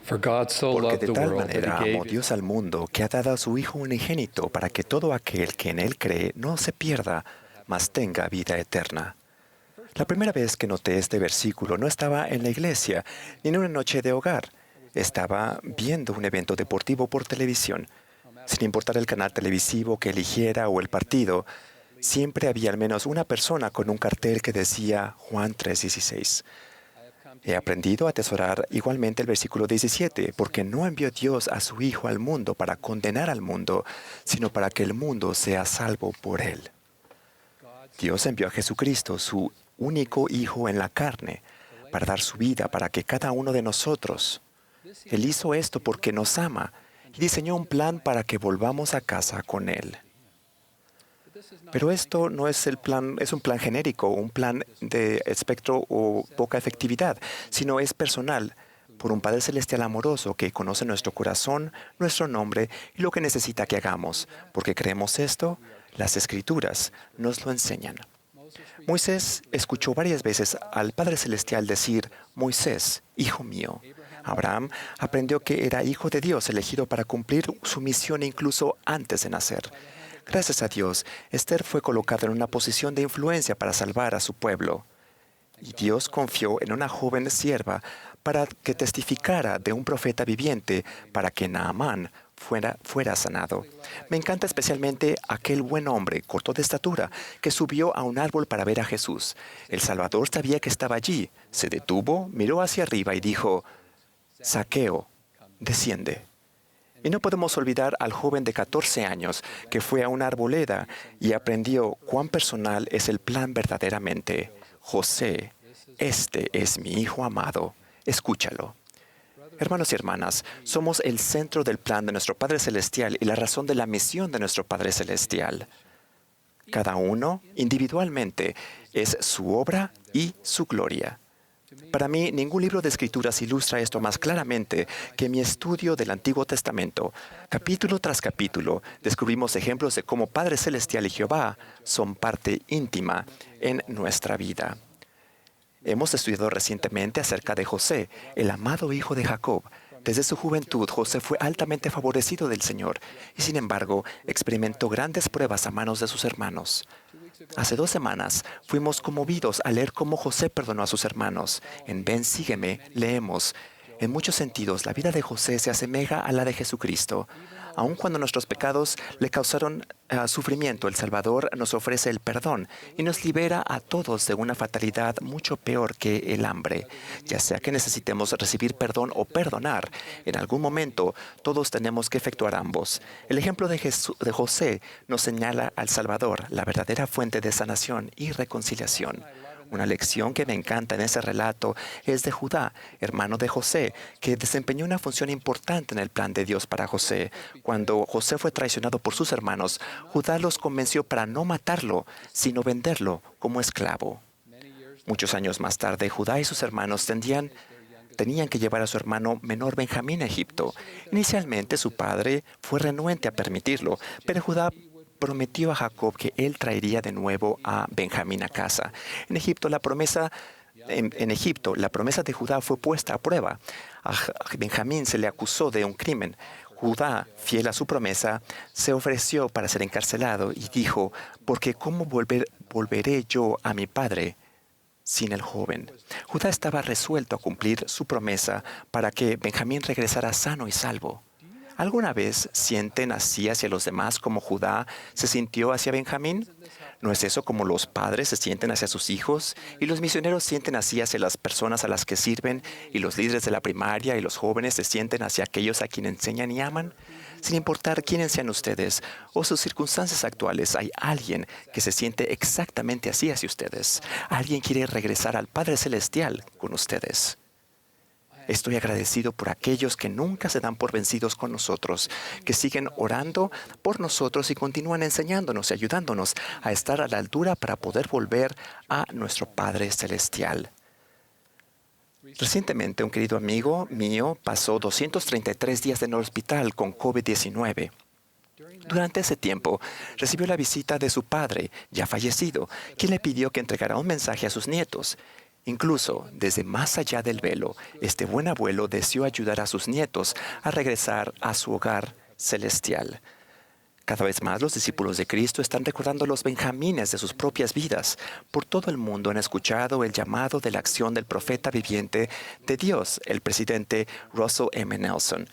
H: Porque de tal manera amó Dios al mundo que ha dado a su Hijo unigénito para que todo aquel que en Él cree no se pierda, mas tenga vida eterna. La primera vez que noté este versículo no estaba en la iglesia ni en una noche de hogar. Estaba viendo un evento deportivo por televisión. Sin importar el canal televisivo que eligiera o el partido, siempre había al menos una persona con un cartel que decía Juan 3:16. He aprendido a atesorar igualmente el versículo 17, porque no envió Dios a su Hijo al mundo para condenar al mundo, sino para que el mundo sea salvo por él. Dios envió a Jesucristo, su único Hijo en la carne, para dar su vida para que cada uno de nosotros. Él hizo esto porque nos ama y diseñó un plan para que volvamos a casa con Él. Pero esto no es el plan, es un plan genérico, un plan de espectro o poca efectividad, sino es personal, por un Padre Celestial amoroso que conoce nuestro corazón, nuestro nombre y lo que necesita que hagamos. ¿Por qué creemos esto? Las Escrituras nos lo enseñan. Moisés escuchó varias veces al Padre Celestial decir, Moisés, hijo mío. Abraham aprendió que era hijo de Dios, elegido para cumplir su misión incluso antes de nacer. Gracias a Dios, Esther fue colocada en una posición de influencia para salvar a su pueblo. Y Dios confió en una joven sierva para que testificara de un profeta viviente para que Naamán fuera sanado. Me encanta especialmente aquel buen hombre, corto de estatura, que subió a un árbol para ver a Jesús. El Salvador sabía que estaba allí. Se detuvo, miró hacia arriba y dijo, Zaqueo, desciende. Y no podemos olvidar al joven de 14 años que fue a una arboleda y aprendió cuán personal es el plan verdaderamente. José, este es mi hijo amado, escúchalo. Hermanos y hermanas, somos el centro del plan de nuestro Padre Celestial y la razón de la misión de nuestro Padre Celestial. Cada uno, individualmente, es su obra y su gloria. Para mí, ningún libro de Escrituras ilustra esto más claramente que mi estudio del Antiguo Testamento. Capítulo tras capítulo, descubrimos ejemplos de cómo Padre Celestial y Jehová son parte íntima en nuestra vida. Hemos estudiado recientemente acerca de José, el amado hijo de Jacob. Desde su juventud, José fue altamente favorecido del Señor y, sin embargo, experimentó grandes pruebas a manos de sus hermanos. Hace 2 semanas fuimos conmovidos al leer cómo José perdonó a sus hermanos. En Ven, sígueme, leemos: en muchos sentidos, la vida de José se asemeja a la de Jesucristo. Aun cuando nuestros pecados le causaron sufrimiento, el Salvador nos ofrece el perdón y nos libera a todos de una fatalidad mucho peor que el hambre. Ya sea que necesitemos recibir perdón o perdonar, en algún momento todos tenemos que efectuar ambos. El ejemplo de José nos señala al Salvador, la verdadera fuente de sanación y reconciliación. Una lección que me encanta en ese relato es de Judá, hermano de José, que desempeñó una función importante en el plan de Dios para José. Cuando José fue traicionado por sus hermanos, Judá los convenció para no matarlo, sino venderlo como esclavo. Muchos años más tarde, Judá y sus hermanos tenían que llevar a su hermano menor Benjamín a Egipto. Inicialmente, su padre fue renuente a permitirlo, pero Judá prometió a Jacob que él traería de nuevo a Benjamín a casa. En Egipto, la promesa de Judá fue puesta a prueba. A Benjamín se le acusó de un crimen. Judá, fiel a su promesa, se ofreció para ser encarcelado y dijo: «Porque ¿cómo volveré yo a mi padre sin el joven?». Judá estaba resuelto a cumplir su promesa para que Benjamín regresara sano y salvo. ¿Alguna vez sienten así hacia los demás como Judá se sintió hacia Benjamín? ¿No es eso como los padres se sienten hacia sus hijos? ¿Y los misioneros sienten así hacia las personas a las que sirven? ¿Y los líderes de la primaria y los jóvenes se sienten hacia aquellos a quienes enseñan y aman? Sin importar quiénes sean ustedes o sus circunstancias actuales, hay alguien que se siente exactamente así hacia ustedes. Alguien quiere regresar al Padre Celestial con ustedes. Estoy agradecido por aquellos que nunca se dan por vencidos con nosotros, que siguen orando por nosotros y continúan enseñándonos y ayudándonos a estar a la altura para poder volver a nuestro Padre Celestial. Recientemente, un querido amigo mío pasó 233 días en el hospital con COVID-19. Durante ese tiempo, recibió la visita de su padre, ya fallecido, quien le pidió que entregara un mensaje a sus nietos. Incluso, desde más allá del velo, este buen abuelo deseó ayudar a sus nietos a regresar a su hogar celestial. Cada vez más los discípulos de Cristo están recordando los benjamines de sus propias vidas. Por todo el mundo han escuchado el llamado de la acción del profeta viviente de Dios, el presidente Russell M. Nelson.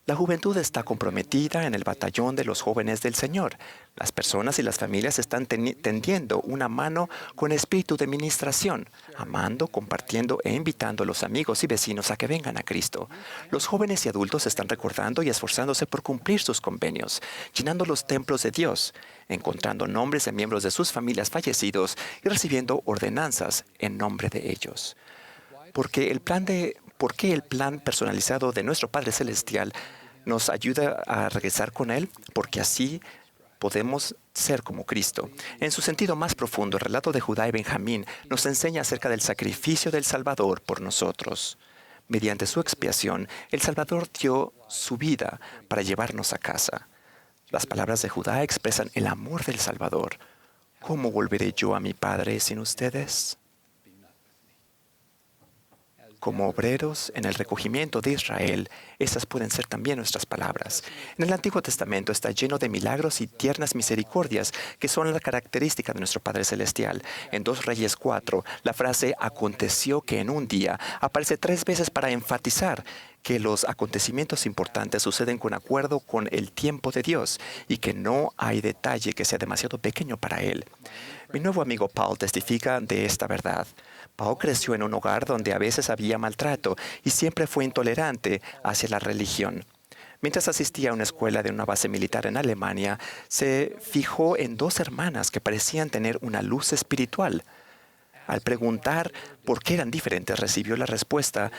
H: La juventud está comprometida en el batallón de los jóvenes del Señor. Las personas y las familias están tendiendo una mano con espíritu de ministración, amando, compartiendo e invitando a los amigos y vecinos a que vengan a Cristo. Los jóvenes y adultos están recordando y esforzándose por cumplir sus convenios, llenando los templos de Dios, encontrando nombres de miembros de sus familias fallecidos y recibiendo ordenanzas en nombre de ellos. ¿Por qué el plan personalizado de nuestro Padre Celestial nos ayuda a regresar con Él? Porque así podemos ser como Cristo. En su sentido más profundo, el relato de Judá y Benjamín nos enseña acerca del sacrificio del Salvador por nosotros. Mediante su expiación, el Salvador dio su vida para llevarnos a casa. Las palabras de Judá expresan el amor del Salvador. ¿Cómo volveré yo a mi Padre sin ustedes? Como obreros en el recogimiento de Israel, esas pueden ser también nuestras palabras. En el Antiguo Testamento está lleno de milagros y tiernas misericordias que son la característica de nuestro Padre Celestial. En 2 Reyes 4, la frase «aconteció que en un día» aparece 3 veces para enfatizar que los acontecimientos importantes suceden con acuerdo con el tiempo de Dios y que no hay detalle que sea demasiado pequeño para Él. Mi nuevo amigo Paul testifica de esta verdad. Paul creció en un hogar donde a veces había maltrato y siempre fue intolerante hacia la religión. Mientras asistía a una escuela de una base militar en Alemania, se fijó en 2 hermanas que parecían tener una luz espiritual. Al preguntar por qué eran diferentes, recibió la respuesta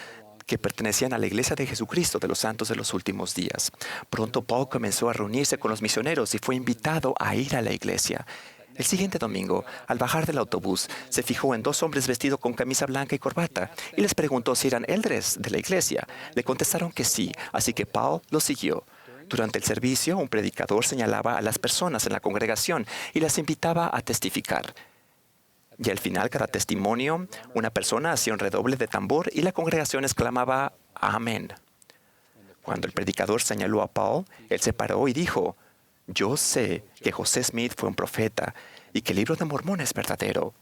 H: que pertenecían a la Iglesia de Jesucristo de los Santos de los Últimos Días. Pronto Paul comenzó a reunirse con los misioneros y fue invitado a ir a la iglesia. El siguiente domingo, al bajar del autobús, se fijó en 2 hombres vestidos con camisa blanca y corbata y les preguntó si eran líderes de la iglesia. Le contestaron que sí, así que Paul los siguió. Durante el servicio, un predicador señalaba a las personas en la congregación y las invitaba a testificar. Y al final, cada testimonio, una persona hacía un redoble de tambor y la congregación exclamaba «Amén». Cuando el predicador señaló a Paul, él se paró y dijo, «Yo sé que José Smith fue un profeta y que el libro de Mormón es verdadero».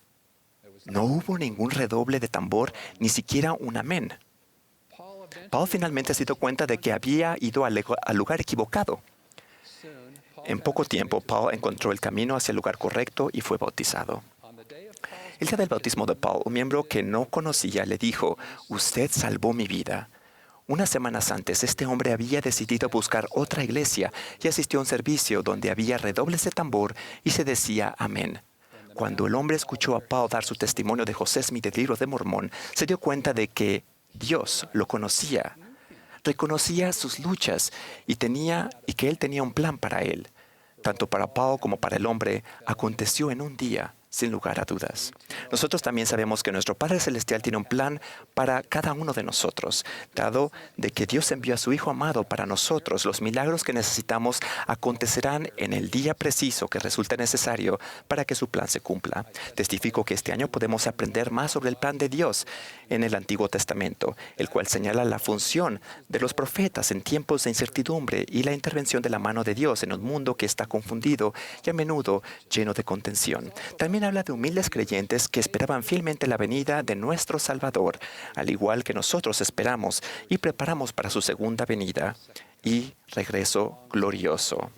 H: No hubo ningún redoble de tambor, ni siquiera un amén. Paul finalmente se dio cuenta de que había ido al lugar equivocado. En poco tiempo, Paul encontró el camino hacia el lugar correcto y fue bautizado. El día del bautismo de Paul, un miembro que no conocía le dijo, «Usted salvó mi vida». Unas semanas antes, este hombre había decidido buscar otra iglesia y asistió a un servicio donde había redobles de tambor y se decía amén. Cuando el hombre escuchó a Paul dar su testimonio de José Smith del libro de Mormón, se dio cuenta de que Dios lo conocía, reconocía sus luchas y que él tenía un plan para él. Tanto para Paul como para el hombre, aconteció en un día, sin lugar a dudas. Nosotros también sabemos que nuestro Padre Celestial tiene un plan para cada uno de nosotros. Dado de que Dios envió a su Hijo amado para nosotros, los milagros que necesitamos acontecerán en el día preciso que resulte necesario para que su plan se cumpla. Testifico que este año podemos aprender más sobre el plan de Dios en el Antiguo Testamento, el cual señala la función de los profetas en tiempos de incertidumbre y la intervención de la mano de Dios en un mundo que está confundido y a menudo lleno de contención. También habla de humildes creyentes que esperaban fielmente la venida de nuestro Salvador, al igual que nosotros esperamos y preparamos para su segunda venida y regreso glorioso.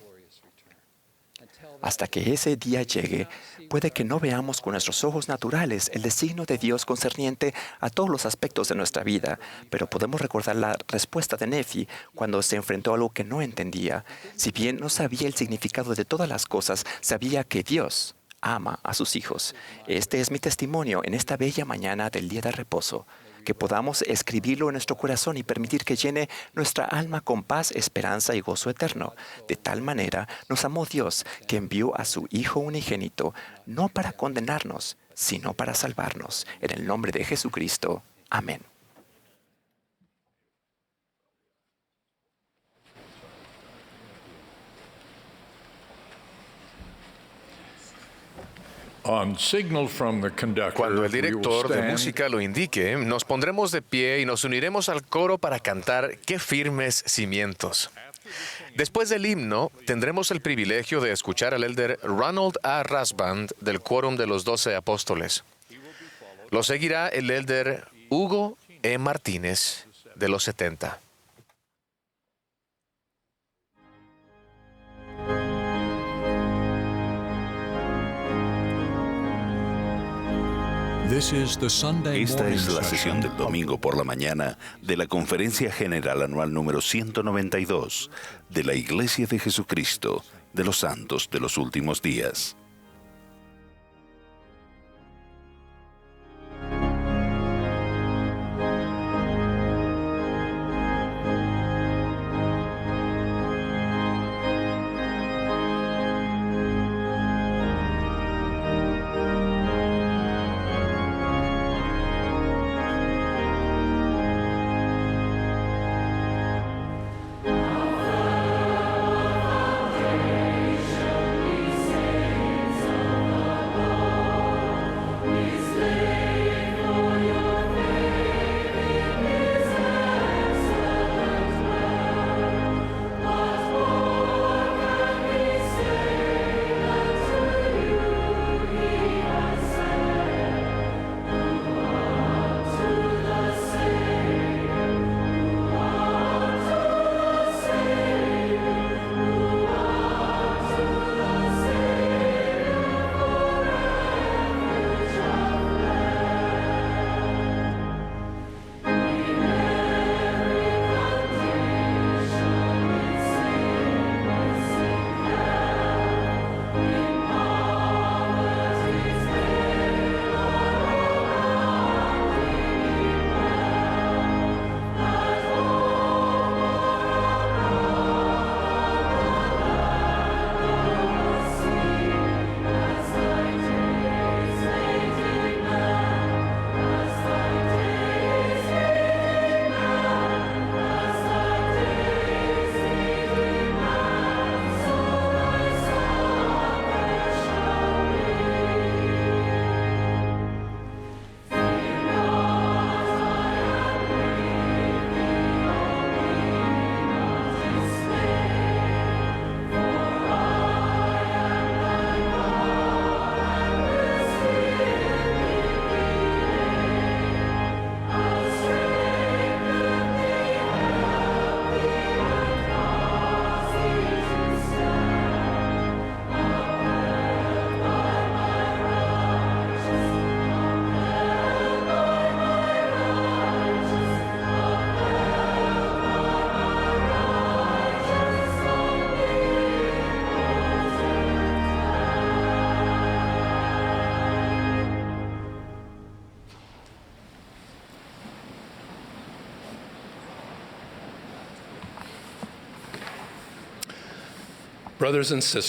H: Hasta que ese día llegue, puede que no veamos con nuestros ojos naturales el designio de Dios concerniente a todos los aspectos de nuestra vida, pero podemos recordar la respuesta de Nefi cuando se enfrentó a algo que no entendía. Si bien no sabía el significado de todas las cosas, sabía que Dios ama a sus hijos. Este es mi testimonio en esta bella mañana del día de reposo, que podamos escribirlo en nuestro corazón y permitir que llene nuestra alma con paz, esperanza y gozo eterno. De tal manera nos amó Dios, que envió a su Hijo unigénito, no para condenarnos, sino para salvarnos. En el nombre de Jesucristo. Amén.
B: Cuando el director de música lo indique, nos pondremos de pie y nos uniremos al coro para cantar «Qué firmes cimientos». Después del himno, tendremos el privilegio de escuchar al elder Ronald A. Rasband del Quórum de los 12 Apóstoles. Lo seguirá el elder Hugo E. Martínez de los 70.
A: Esta es la sesión del domingo por la mañana de la Conferencia General Anual número 192 de la Iglesia de Jesucristo de los Santos de los Últimos Días.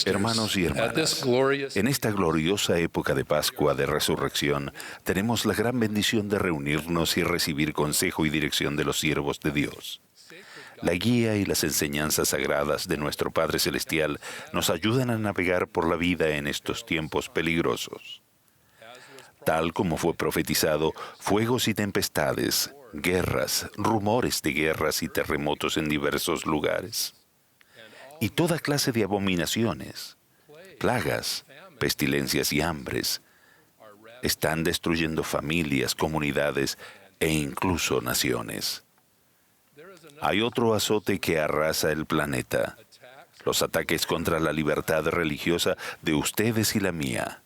A: Hermanos y hermanas, en esta gloriosa época de Pascua de Resurrección, tenemos la gran bendición de reunirnos y recibir consejo y dirección de los siervos de Dios. La guía y las enseñanzas sagradas de nuestro Padre Celestial nos ayudan a navegar por la vida en estos tiempos peligrosos. Tal como fue profetizado, fuegos y tempestades, guerras, rumores de guerras y terremotos en diversos lugares, y toda clase de abominaciones, plagas, pestilencias y hambres están destruyendo familias, comunidades e incluso naciones. Hay otro azote que arrasa el planeta: los ataques contra la libertad religiosa de ustedes y la mía.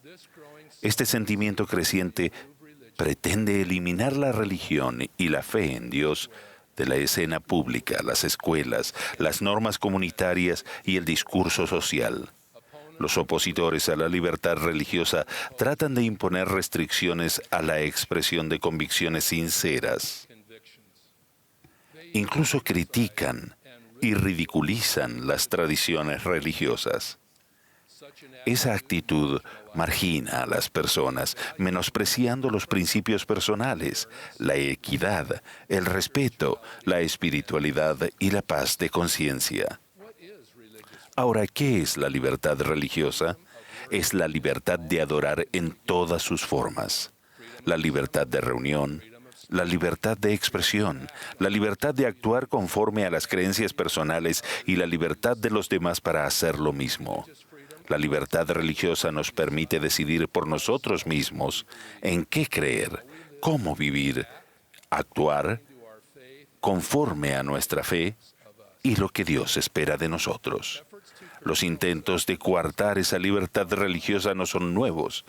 A: Este sentimiento creciente pretende eliminar la religión y la fe en Dios de la escena pública, las escuelas, las normas comunitarias y el discurso social. Los opositores a la libertad religiosa tratan de imponer restricciones a la expresión de convicciones sinceras. Incluso critican y ridiculizan las tradiciones religiosas. Esa actitud margina a las personas, menospreciando los principios personales, la equidad, el respeto, la espiritualidad y la paz de conciencia. Ahora, ¿qué es la libertad religiosa? Es la libertad de adorar en todas sus formas. La libertad de reunión, la libertad de expresión, la libertad de actuar conforme a las creencias personales y la libertad de los demás para hacer lo mismo. La libertad religiosa nos permite decidir por nosotros mismos en qué creer, cómo vivir, actuar conforme a nuestra fe y lo que Dios espera de nosotros. Los intentos de coartar esa libertad religiosa no son nuevos.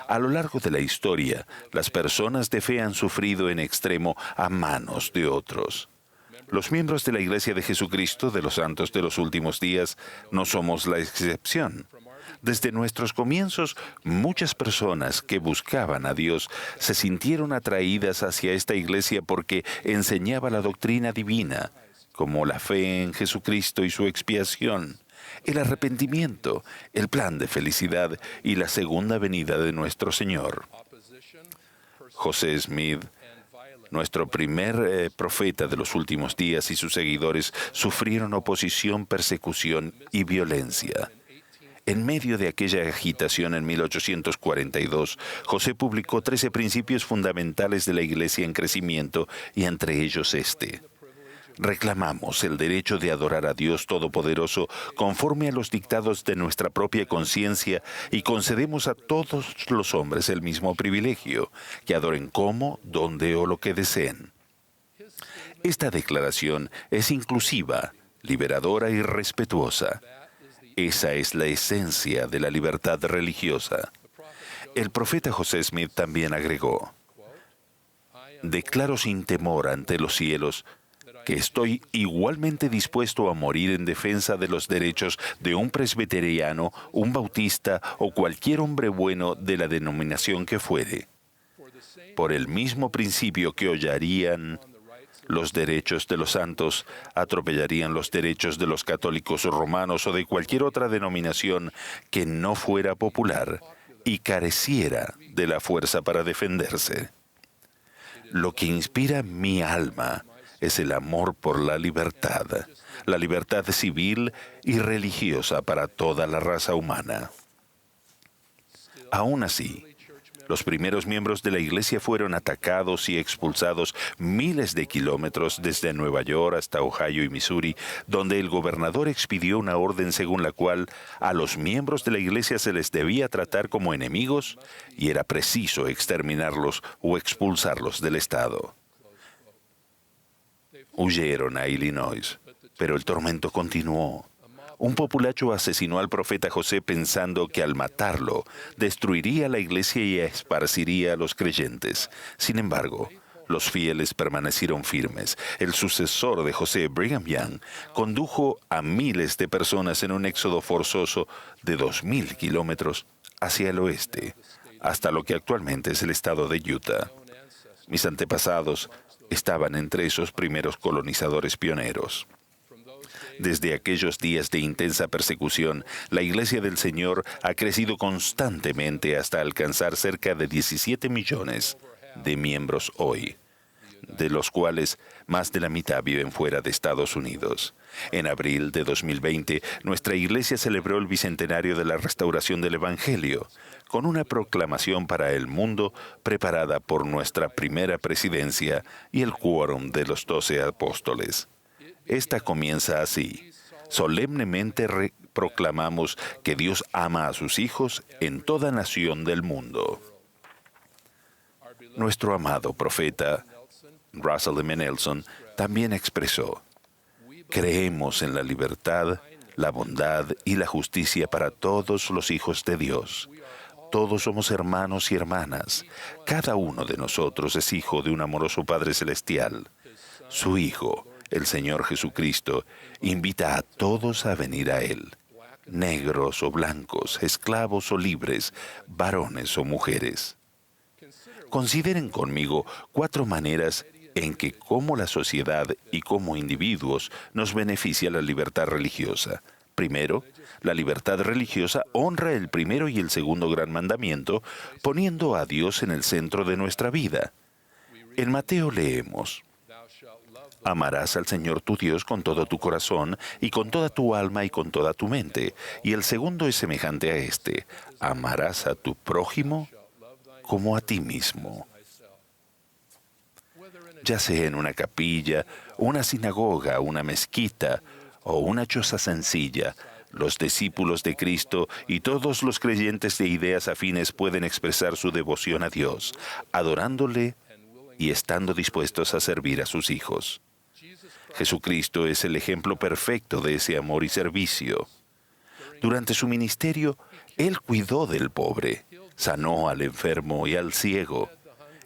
A: A lo largo de la historia, las personas de fe han sufrido en extremo a manos de otros. Los miembros de la Iglesia de Jesucristo de los Santos de los Últimos Días no somos la excepción. Desde nuestros comienzos, muchas personas que buscaban a Dios se sintieron atraídas hacia esta iglesia porque enseñaba la doctrina divina, como la fe en Jesucristo y su expiación, el arrepentimiento, el plan de felicidad y la segunda venida de nuestro Señor. José Smith, nuestro primer profeta de los últimos días, y sus seguidores sufrieron oposición, persecución y violencia. En medio de aquella agitación en 1842, José publicó 13 principios fundamentales de la Iglesia en crecimiento, y entre ellos este: reclamamos el derecho de adorar a Dios Todopoderoso conforme a los dictados de nuestra propia conciencia y concedemos a todos los hombres el mismo privilegio, que adoren como, donde o lo que deseen. Esta declaración es inclusiva, liberadora y respetuosa. Esa es la esencia de la libertad religiosa. El profeta José Smith también agregó: declaro sin temor ante los cielos que estoy igualmente dispuesto a morir en defensa de los derechos de un presbiteriano, un bautista o cualquier hombre bueno de la denominación que fuere. Por el mismo principio que hollarían los derechos de los santos, atropellarían los derechos de los católicos romanos o de cualquier otra denominación que no fuera popular y careciera de la fuerza para defenderse. Lo que inspira mi alma es el amor por la libertad civil y religiosa para toda la raza humana. Aún así, los primeros miembros de la Iglesia fueron atacados y expulsados miles de kilómetros desde Nueva York hasta Ohio y Missouri, donde el gobernador expidió una orden según la cual a los miembros de la Iglesia se les debía tratar como enemigos y era preciso exterminarlos o expulsarlos del estado. Huyeron a Illinois, pero el tormento continuó. Un populacho asesinó al profeta José pensando que al matarlo destruiría la iglesia y esparciría a los creyentes. Sin embargo, los fieles permanecieron firmes. El sucesor de José, Brigham Young, condujo a miles de personas en un éxodo forzoso de 2,000 kilómetros hacia el oeste, hasta lo que actualmente es el estado de Utah. Mis antepasados estaban entre esos primeros colonizadores pioneros. Desde aquellos días de intensa persecución, la Iglesia del Señor ha crecido constantemente hasta alcanzar cerca de 17 millones de miembros hoy, de los cuales más de la mitad viven fuera de Estados Unidos. En abril de 2020, nuestra Iglesia celebró el bicentenario de la restauración del Evangelio, con una proclamación para el mundo preparada por nuestra primera presidencia y el quórum de los 12 apóstoles. Esta comienza así. Solemnemente proclamamos que Dios ama a sus hijos en toda nación del mundo. Nuestro amado profeta, Russell M. Nelson, también expresó: creemos en la libertad, la bondad y la justicia para todos los hijos de Dios. Todos somos hermanos y hermanas. Cada uno de nosotros es hijo de un amoroso Padre Celestial. Su Hijo, el Señor Jesucristo, invita a todos a venir a Él, negros o blancos, esclavos o libres, varones o mujeres. Consideren conmigo 4 maneras en que como la sociedad y como individuos nos beneficia la libertad religiosa. Primero, la libertad religiosa honra el primero y el segundo gran mandamiento, poniendo a Dios en el centro de nuestra vida. En Mateo leemos: amarás al Señor tu Dios con todo tu corazón y con toda tu alma y con toda tu mente. Y el segundo es semejante a este: amarás a tu prójimo como a ti mismo. Ya sea en una capilla, una sinagoga, una mezquita o una choza sencilla, los discípulos de Cristo y todos los creyentes de ideas afines pueden expresar su devoción a Dios, adorándole y estando dispuestos a servir a sus hijos. Jesucristo es el ejemplo perfecto de ese amor y servicio. Durante su ministerio, Él cuidó del pobre, sanó al enfermo y al ciego.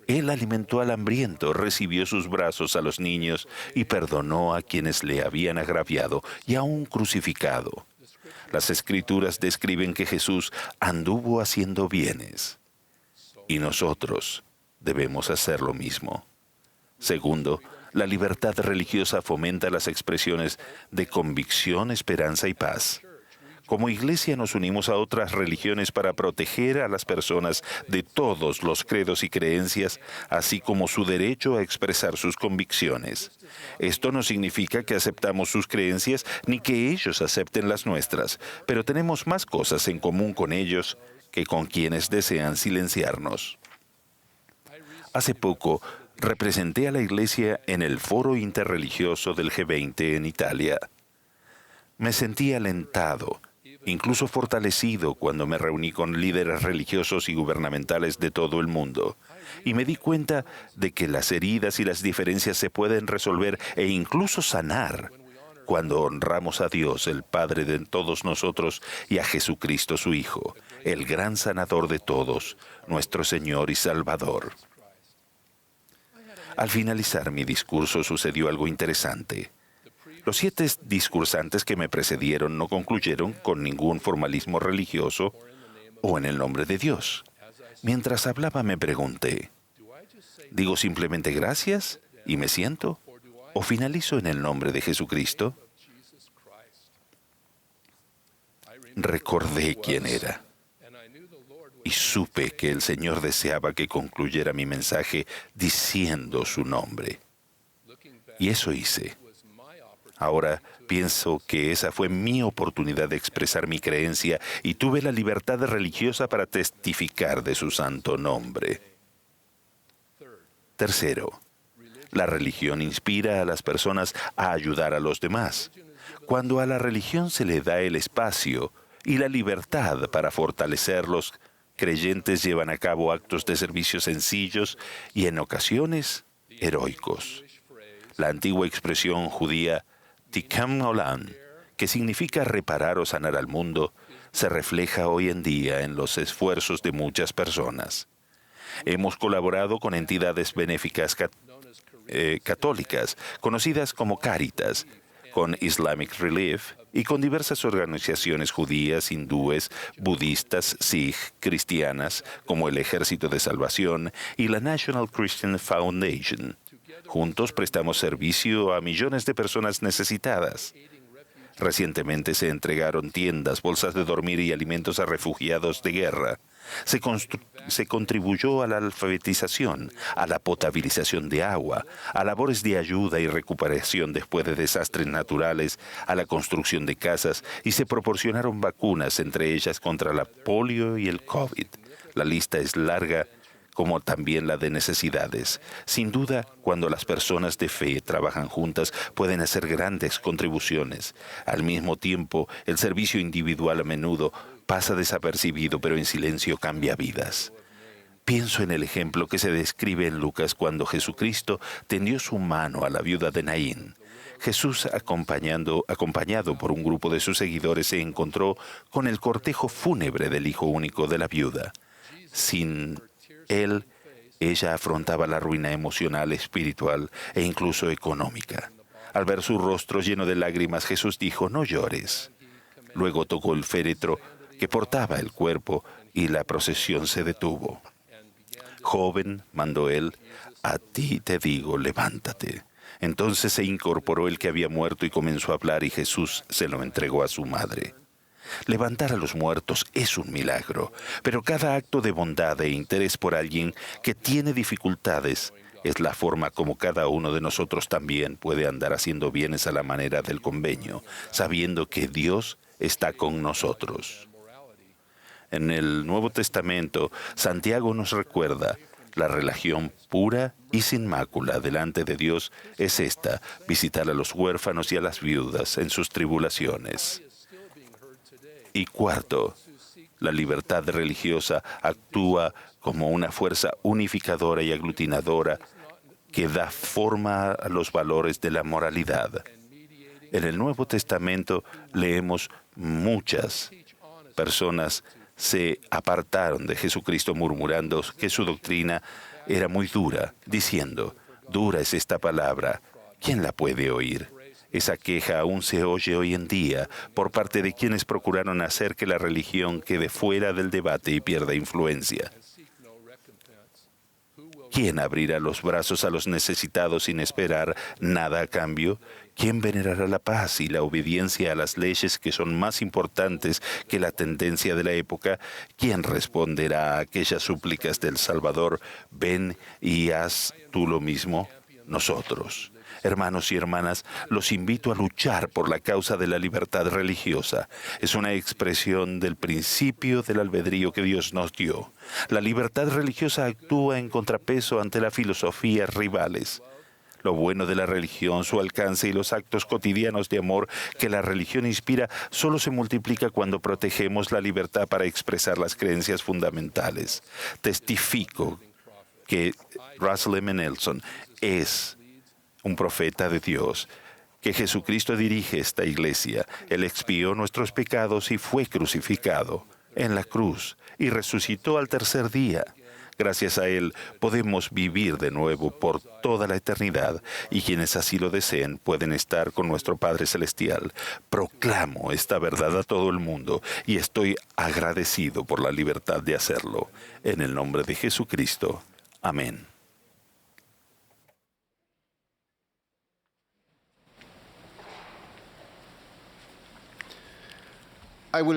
A: Él alimentó al hambriento, recibió sus brazos a los niños y perdonó a quienes le habían agraviado y aún crucificado. Las Escrituras describen que Jesús anduvo haciendo bienes, y nosotros debemos hacer lo mismo. Segundo, la libertad religiosa fomenta las expresiones de convicción, esperanza y paz. Como iglesia nos unimos a otras religiones para proteger a las personas de todos los credos y creencias, así como su derecho a expresar sus convicciones. Esto no significa que aceptamos sus creencias ni que ellos acepten las nuestras, pero tenemos más cosas en común con ellos que con quienes desean silenciarnos. Hace poco, representé a la Iglesia en el Foro Interreligioso del G20 en Italia. Me sentí alentado, incluso fortalecido cuando me reuní con líderes religiosos y gubernamentales de todo el mundo, y me di cuenta de que las heridas y las diferencias se pueden resolver e incluso sanar cuando honramos a Dios, el Padre de todos nosotros, y a Jesucristo su Hijo, el gran sanador de todos, nuestro Señor y Salvador. Al finalizar mi discurso sucedió algo interesante. Los 7 discursantes que me precedieron no concluyeron con ningún formalismo religioso o en el nombre de Dios. Mientras hablaba me pregunté, ¿digo simplemente gracias y me siento? ¿O finalizo en el nombre de Jesucristo? Recordé quién era. Y supe que el Señor deseaba que concluyera mi mensaje diciendo su nombre. Y eso hice. Ahora pienso que esa fue mi oportunidad de expresar mi creencia y tuve la libertad religiosa para testificar de su santo nombre. Tercero, la religión inspira a las personas a ayudar a los demás. Cuando a la religión se le da el espacio y la libertad para fortalecerlos, creyentes llevan a cabo actos de servicio sencillos y en ocasiones heroicos. La antigua expresión judía Tikkun Olam, que significa reparar o sanar al mundo, se refleja hoy en día en los esfuerzos de muchas personas. Hemos colaborado con entidades benéficas católicas, conocidas como Cáritas, con Islamic Relief y con diversas organizaciones judías, hindúes, budistas, sikh, cristianas, como el Ejército de Salvación y la National Christian Foundation. Juntos prestamos servicio a millones de personas necesitadas. Recientemente se entregaron tiendas, bolsas de dormir y alimentos a refugiados de guerra. Se contribuyó a la alfabetización, a la potabilización de agua, a labores de ayuda y recuperación después de desastres naturales, a la construcción de casas y se proporcionaron vacunas, entre ellas contra la polio y el COVID. La lista es larga, como también la de necesidades. Sin duda, cuando las personas de fe trabajan juntas, pueden hacer grandes contribuciones. Al mismo tiempo, el servicio individual a menudo pasa desapercibido, pero en silencio cambia vidas. Pienso en el ejemplo que se describe en Lucas cuando Jesucristo tendió su mano a la viuda de Naín. Jesús, acompañado por un grupo de sus seguidores, se encontró con el cortejo fúnebre del hijo único de la viuda. Sin él, ella afrontaba la ruina emocional, espiritual e incluso económica. Al ver su rostro lleno de lágrimas, Jesús dijo: "No llores". Luego tocó el féretro que portaba el cuerpo y la procesión se detuvo. «Joven», mandó él, «a ti te digo, levántate». Entonces se incorporó el que había muerto y comenzó a hablar, y Jesús se lo entregó a su madre. Levantar a los muertos es un milagro, pero cada acto de bondad e interés por alguien que tiene dificultades es la forma como cada uno de nosotros también puede andar haciendo bienes a la manera del convenio, sabiendo que Dios está con nosotros. En el Nuevo Testamento, Santiago nos recuerda: la religión pura y sin mácula delante de Dios es esta: visitar a los huérfanos y a las viudas en sus tribulaciones. Y cuarto, la libertad religiosa actúa como una fuerza unificadora y aglutinadora que da forma a los valores de la moralidad. En el Nuevo Testamento leemos: muchas personas se apartaron de Jesucristo murmurando que su doctrina era muy dura, diciendo: «Dura es esta palabra, ¿quién la puede oír?». Esa queja aún se oye hoy en día por parte de quienes procuraron hacer que la religión quede fuera del debate y pierda influencia. ¿Quién abrirá los brazos a los necesitados sin esperar nada a cambio? ¿Quién venerará la paz y la obediencia a las leyes que son más importantes que la tendencia de la época? ¿Quién responderá a aquellas súplicas del Salvador: «Ven y haz tú lo mismo»? Nosotros. Hermanos y hermanas, los invito a luchar por la causa de la libertad religiosa. Es una expresión del principio del albedrío que Dios nos dio. La libertad religiosa actúa en contrapeso ante las filosofías rivales. Lo bueno de la religión, su alcance y los actos cotidianos de amor que la religión inspira solo se multiplica cuando protegemos la libertad para expresar las creencias fundamentales. Testifico que Russell M. Nelson es un profeta de Dios, que Jesucristo dirige esta iglesia. Él expió nuestros pecados y fue crucificado en la cruz y resucitó al tercer día. Gracias a Él podemos vivir de nuevo por toda la eternidad, y quienes así lo deseen pueden estar con nuestro Padre Celestial. Proclamo esta verdad a todo el mundo y estoy agradecido por la libertad de hacerlo. En el nombre de Jesucristo. Amén.
I: Hablaré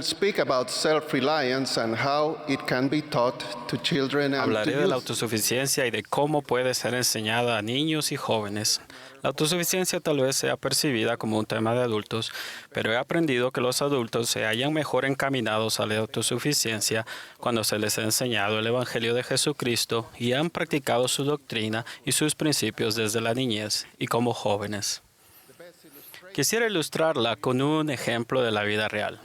I: de la autosuficiencia y de cómo puede ser enseñada a niños y jóvenes. La autosuficiencia tal vez sea percibida como un tema de adultos, pero he aprendido que los adultos se hallan mejor encaminados a la autosuficiencia cuando se les ha enseñado el Evangelio de Jesucristo y han practicado su doctrina y sus principios desde la niñez y como jóvenes. Quisiera ilustrarla con un ejemplo de la vida real.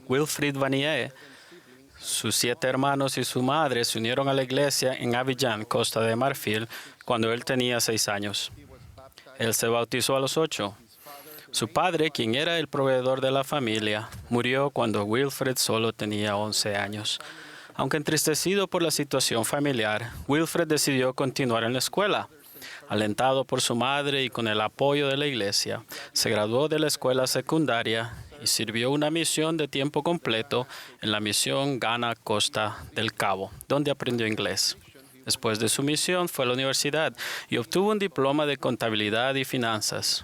I: Wilfrid Vanier, sus 7 hermanos y su madre se unieron a la iglesia en Abidjan, Costa de Marfil, cuando él tenía 6 años. Él se bautizó a los 8. Su padre, quien era el proveedor de la familia, murió cuando Wilfrid solo tenía 11 años. Aunque entristecido por la situación familiar, Wilfrid decidió continuar en la escuela. Alentado por su madre y con el apoyo de la iglesia, se graduó de la escuela secundaria y sirvió una misión de tiempo completo en la misión Ghana Costa del Cabo, donde aprendió inglés. Después de su misión fue a la universidad y obtuvo un diploma de contabilidad y finanzas.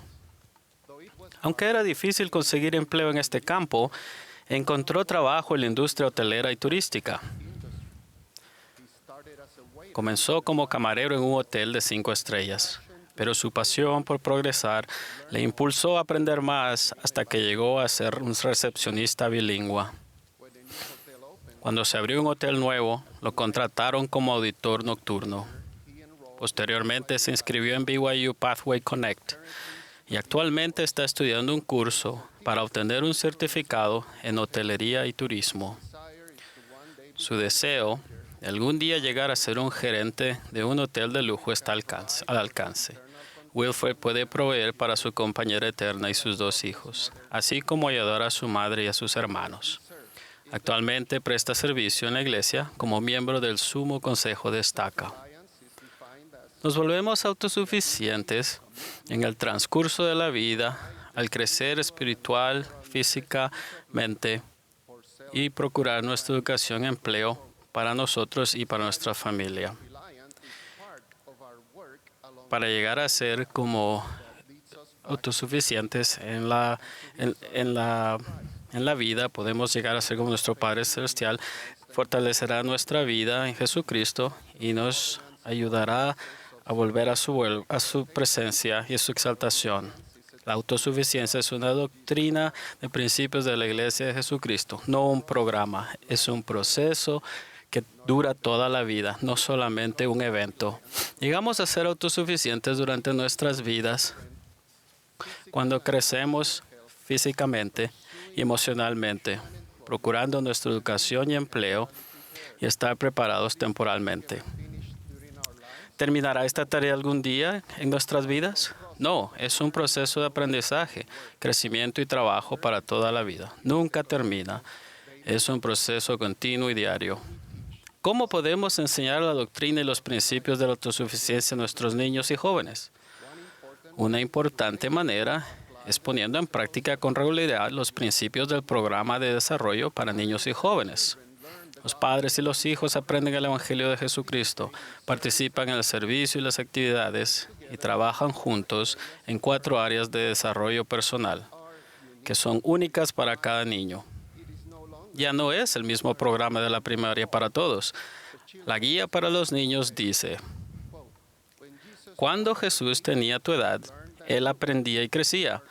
I: Aunque era difícil conseguir empleo en este campo, encontró trabajo en la industria hotelera y turística. Comenzó como camarero en un hotel de 5 estrellas, pero su pasión por progresar le impulsó a aprender más hasta que llegó a ser un recepcionista bilingüe. Cuando se abrió un hotel nuevo, lo contrataron como auditor nocturno. Posteriormente se inscribió en BYU Pathway Connect y actualmente está estudiando un curso para obtener un certificado en hotelería y turismo. Su deseo de algún día llegar a ser un gerente de un hotel de lujo está al alcance. Wilfred puede proveer para su compañera eterna y sus 2 hijos, así como ayudar a su madre y a sus hermanos. Actualmente presta servicio en la iglesia como miembro del Sumo Consejo de Estaca. Nos volvemos autosuficientes en el transcurso de la vida al crecer espiritual, físicamente y procurar nuestra educación y empleo para nosotros y para nuestra familia. Para llegar a ser como autosuficientes en la vida, podemos llegar a ser como nuestro Padre Celestial, fortalecerá nuestra vida en Jesucristo y nos ayudará a volver a su presencia y a su exaltación. La autosuficiencia es una doctrina de principios de la Iglesia de Jesucristo, no un programa, es un proceso que dura toda la vida, no solamente un evento. Llegamos a ser autosuficientes durante nuestras vidas cuando crecemos físicamente y emocionalmente, procurando nuestra educación y empleo y estar preparados temporalmente. ¿Terminará esta tarea algún día en nuestras vidas? No, es un proceso de aprendizaje, crecimiento y trabajo para toda la vida. Nunca termina. Es un proceso continuo y diario. ¿Cómo podemos enseñar la doctrina y los principios de la autosuficiencia a nuestros niños y jóvenes? Una importante manera es poniendo en práctica con regularidad los principios del programa de desarrollo para niños y jóvenes. Los padres y los hijos aprenden el Evangelio de Jesucristo, participan en el servicio y las actividades y trabajan juntos en 4 áreas de desarrollo personal, que son únicas para cada niño. Ya no es el mismo programa de la primaria para todos. La guía para los niños dice: cuando Jesús tenía tu edad, Él aprendía y crecía.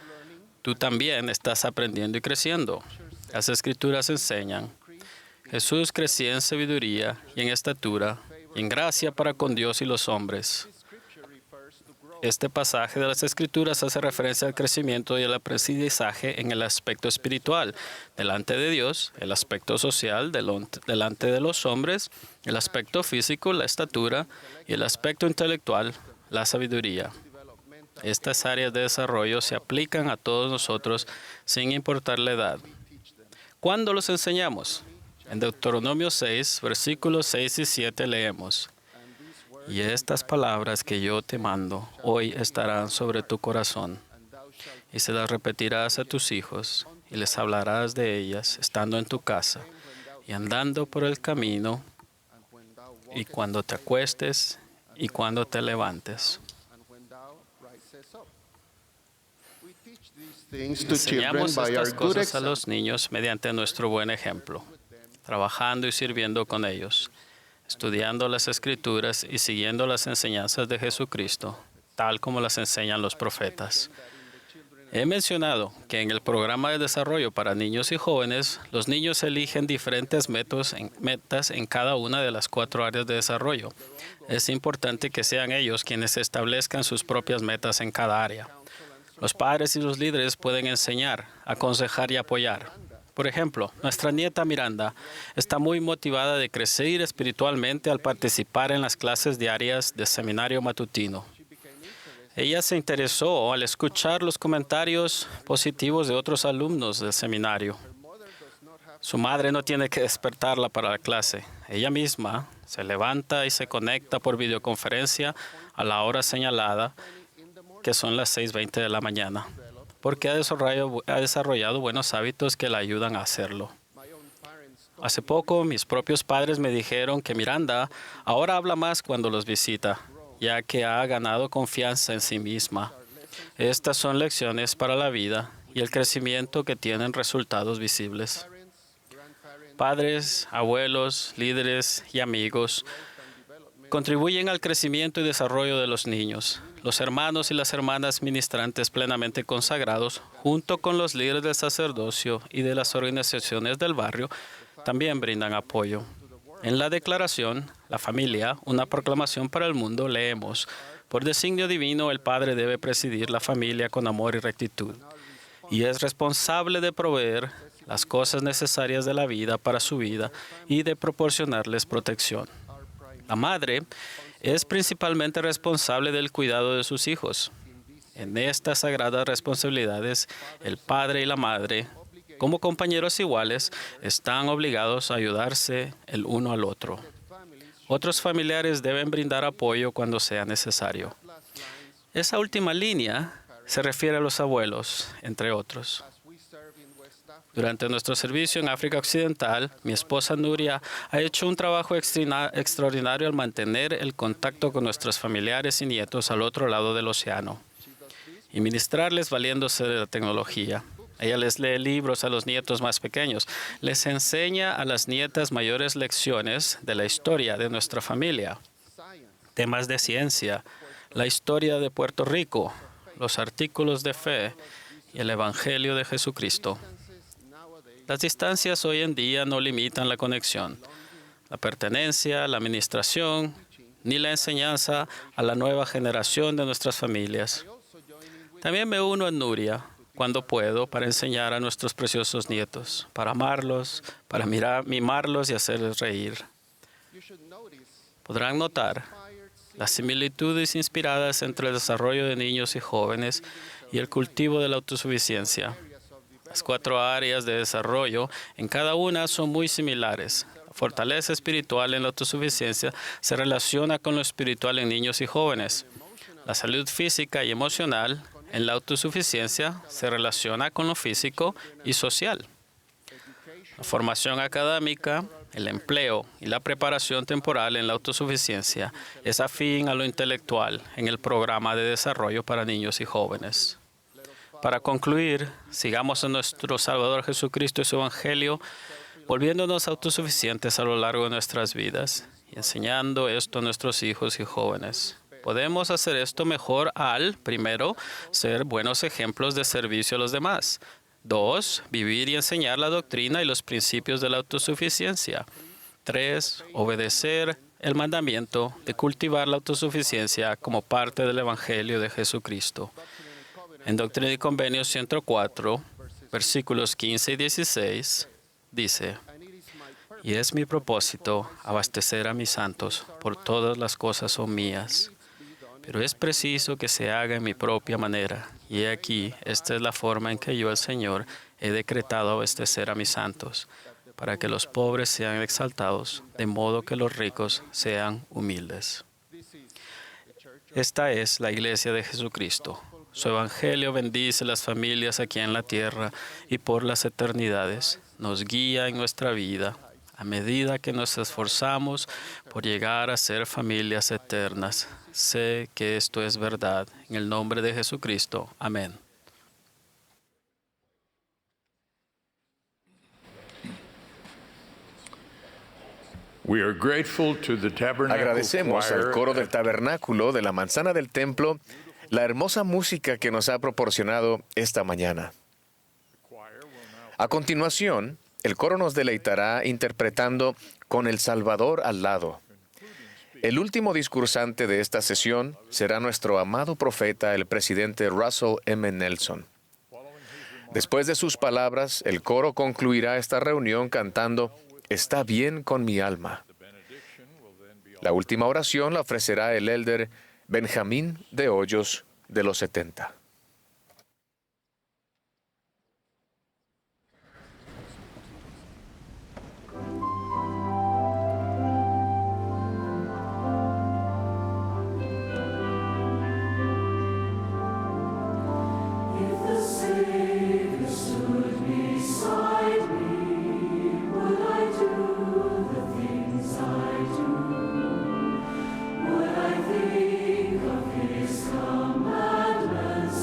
I: Tú también estás aprendiendo y creciendo. Las Escrituras enseñan: Jesús crecía en sabiduría y en estatura y en gracia para con Dios y los hombres. Este pasaje de las Escrituras hace referencia al crecimiento y al aprendizaje en el aspecto espiritual, delante de Dios, el aspecto social, delante de los hombres, el aspecto físico, la estatura, y el aspecto intelectual, la sabiduría. Estas áreas de desarrollo se aplican a todos nosotros sin importar la edad. ¿Cuándo los enseñamos? En Deuteronomio 6, versículos 6 y 7 leemos: y estas palabras que yo te mando hoy estarán sobre tu corazón, y se las repetirás a tus hijos, y les hablarás de ellas estando en tu casa, y andando por el camino, y cuando te acuestes, y cuando te levantes. Enseñamos estas cosas a los niños mediante nuestro buen ejemplo, trabajando y sirviendo con ellos, estudiando las Escrituras y siguiendo las enseñanzas de Jesucristo, tal como las enseñan los profetas. He mencionado que en el programa de desarrollo para niños y jóvenes, los niños eligen diferentes metas en cada una de las 4 áreas de desarrollo. Es importante que sean ellos quienes establezcan sus propias metas en cada área. Los padres y los líderes pueden enseñar, aconsejar y apoyar. Por ejemplo, nuestra nieta Miranda está muy motivada de crecer espiritualmente al participar en las clases diarias de seminario matutino. Ella se interesó al escuchar los comentarios positivos de otros alumnos del seminario. Su madre no tiene que despertarla para la clase. Ella misma se levanta y se conecta por videoconferencia a la hora señalada, que son las 6:20 de la mañana, porque ha desarrollado buenos hábitos que la ayudan a hacerlo. Hace poco, mis propios padres me dijeron que Miranda ahora habla más cuando los visita, ya que ha ganado confianza en sí misma. Estas son lecciones para la vida y el crecimiento que tienen resultados visibles. Padres, abuelos, líderes y amigos contribuyen al crecimiento y desarrollo de los niños. Los hermanos y las hermanas ministrantes plenamente consagrados, junto con los líderes del sacerdocio y de las organizaciones del barrio, también brindan apoyo. En la declaración, La familia, una proclamación para el mundo, leemos: por designio divino, el Padre debe presidir la familia con amor y rectitud, y es responsable de proveer las cosas necesarias de la vida para su vida y de proporcionarles protección. La madre es principalmente responsable del cuidado de sus hijos. En estas sagradas responsabilidades, el padre y la madre, como compañeros iguales, están obligados a ayudarse el uno al otro. Otros familiares deben brindar apoyo cuando sea necesario. Esa última línea se refiere a los abuelos, entre otros. Durante nuestro servicio en África Occidental, mi esposa Nuria ha hecho un trabajo extraordinario al mantener el contacto con nuestros familiares y nietos al otro lado del océano y ministrarles valiéndose de la tecnología. Ella les lee libros a los nietos más pequeños, les enseña a las nietas mayores lecciones de la historia de nuestra familia, temas de ciencia, la historia de Puerto Rico, los artículos de fe y el Evangelio de Jesucristo. Las distancias hoy en día no limitan la conexión, la pertenencia, la administración, ni la enseñanza a la nueva generación de nuestras familias. También me uno a Nuria cuando puedo para enseñar a nuestros preciosos nietos, para amarlos, para mimarlos y hacerles reír. Podrán notar las similitudes inspiradas entre el desarrollo de niños y jóvenes y el cultivo de la autosuficiencia. Las 4 áreas de desarrollo en cada una son muy similares. La fortaleza espiritual en la autosuficiencia se relaciona con lo espiritual en niños y jóvenes. La salud física y emocional en la autosuficiencia se relaciona con lo físico y social. La formación académica, el empleo y la preparación temporal en la autosuficiencia es afín a lo intelectual en el programa de desarrollo para niños y jóvenes. Para concluir, sigamos a nuestro Salvador Jesucristo y su Evangelio, volviéndonos autosuficientes a lo largo de nuestras vidas y enseñando esto a nuestros hijos y jóvenes. Podemos hacer esto mejor al, primero, ser buenos ejemplos de servicio a los demás. 2, vivir y enseñar la doctrina y los principios de la autosuficiencia. 3, obedecer el mandamiento de cultivar la autosuficiencia como parte del Evangelio de Jesucristo. En Doctrina y Convenios 104, versículos 15 y 16, dice: y es mi propósito abastecer a mis santos, por todas las cosas son mías. Pero es preciso que se haga en mi propia manera. Y he aquí, esta es la forma en que yo, el Señor, he decretado abastecer a mis santos, para que los pobres sean exaltados, de modo que los ricos sean humildes. Esta es la Iglesia de Jesucristo. Su Evangelio bendice las familias aquí en la tierra y por las eternidades. Nos guía en nuestra vida a medida que nos esforzamos por llegar a ser familias eternas. Sé que esto es verdad. En el nombre de Jesucristo. Amén.
B: Agradecemos al coro del tabernáculo de la manzana del templo la hermosa música que nos ha proporcionado esta mañana. A continuación, el coro nos deleitará interpretando Con el Salvador al lado. El último discursante de esta sesión será nuestro amado profeta, el presidente Russell M. Nelson. Después de sus palabras, el coro concluirá esta reunión cantando Está bien con mi alma. La última oración la ofrecerá el elder Benjamín de Hoyos, de los 70.
J: Would I think of his commandments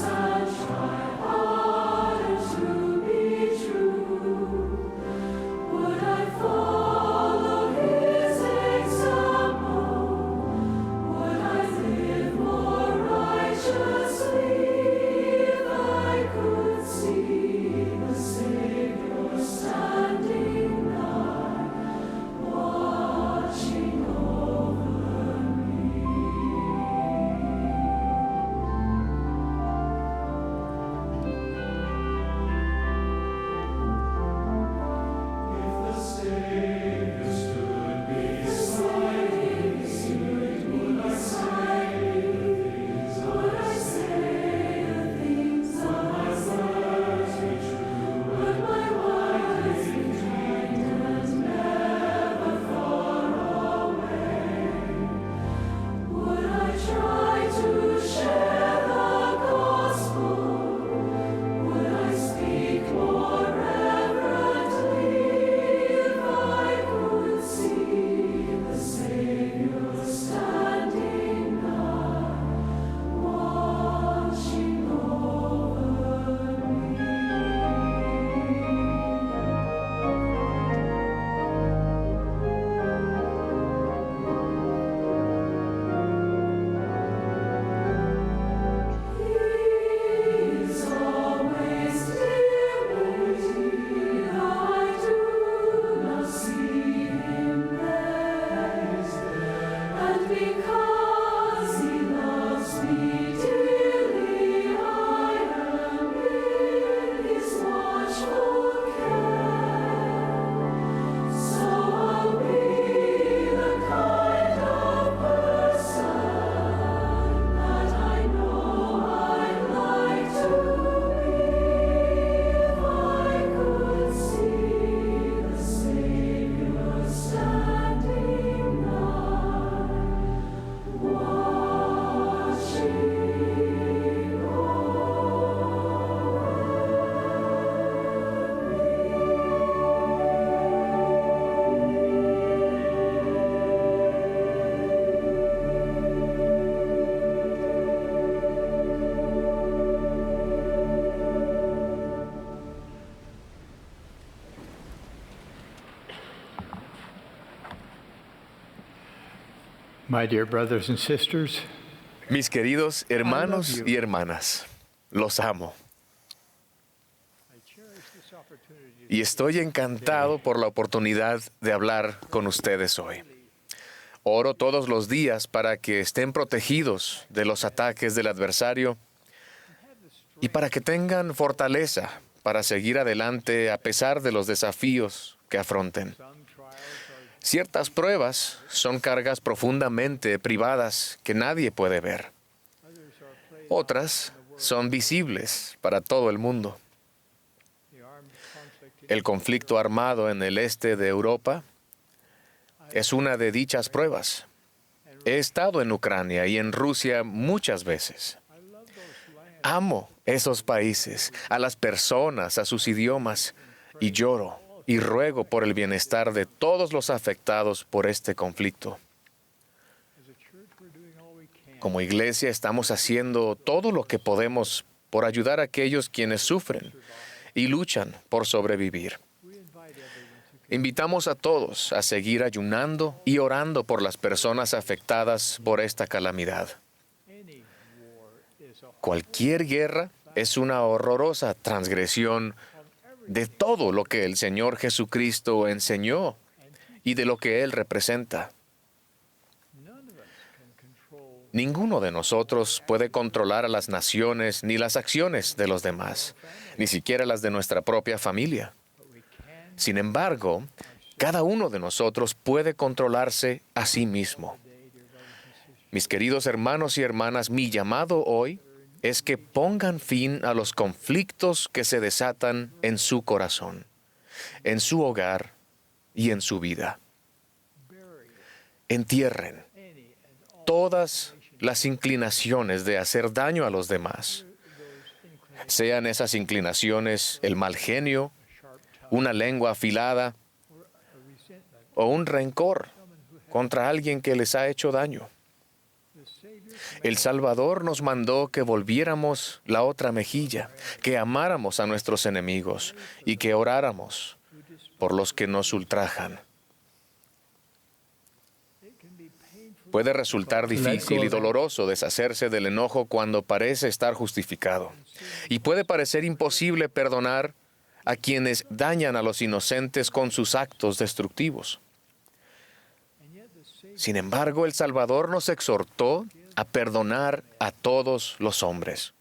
J: My dear brothers and sisters,
B: Mis queridos hermanos y hermanas, los amo. Y estoy encantado por la oportunidad de hablar con ustedes hoy. Oro todos los días para que estén protegidos de los ataques del adversario y para que tengan fortaleza para seguir adelante a pesar de los desafíos que afronten. Ciertas pruebas son cargas profundamente privadas que nadie puede ver. Otras son visibles para todo el mundo. El conflicto armado en el este de Europa es una de dichas pruebas. He estado en Ucrania y en Rusia muchas veces. Amo esos países, a las personas, a sus idiomas, y lloro y ruego por el bienestar de todos los afectados por este conflicto. Como iglesia estamos haciendo todo lo que podemos por ayudar a aquellos quienes sufren y luchan por sobrevivir. Invitamos a todos a seguir ayunando y orando por las personas afectadas por esta calamidad. Cualquier guerra es una horrorosa transgresión de todo lo que el Señor Jesucristo enseñó y de lo que Él representa. Ninguno de nosotros puede controlar a las naciones ni las acciones de los demás, ni siquiera las de nuestra propia familia. Sin embargo, cada uno de nosotros puede controlarse a sí mismo. Mis queridos hermanos y hermanas, mi llamado hoy es que pongan fin a los conflictos que se desatan en su corazón, en su hogar y en su vida. Entierren todas las inclinaciones de hacer daño a los demás, sean esas inclinaciones el mal genio, una lengua afilada o un rencor contra alguien que les ha hecho daño. El Salvador nos mandó que volviéramos la otra mejilla, que amáramos a nuestros enemigos y que oráramos por los que nos ultrajan. Puede resultar difícil y doloroso deshacerse del enojo cuando parece estar justificado. Y puede parecer imposible perdonar a quienes dañan a los inocentes con sus actos destructivos. Sin embargo, el Salvador nos exhortó a perdonar a todos los hombres.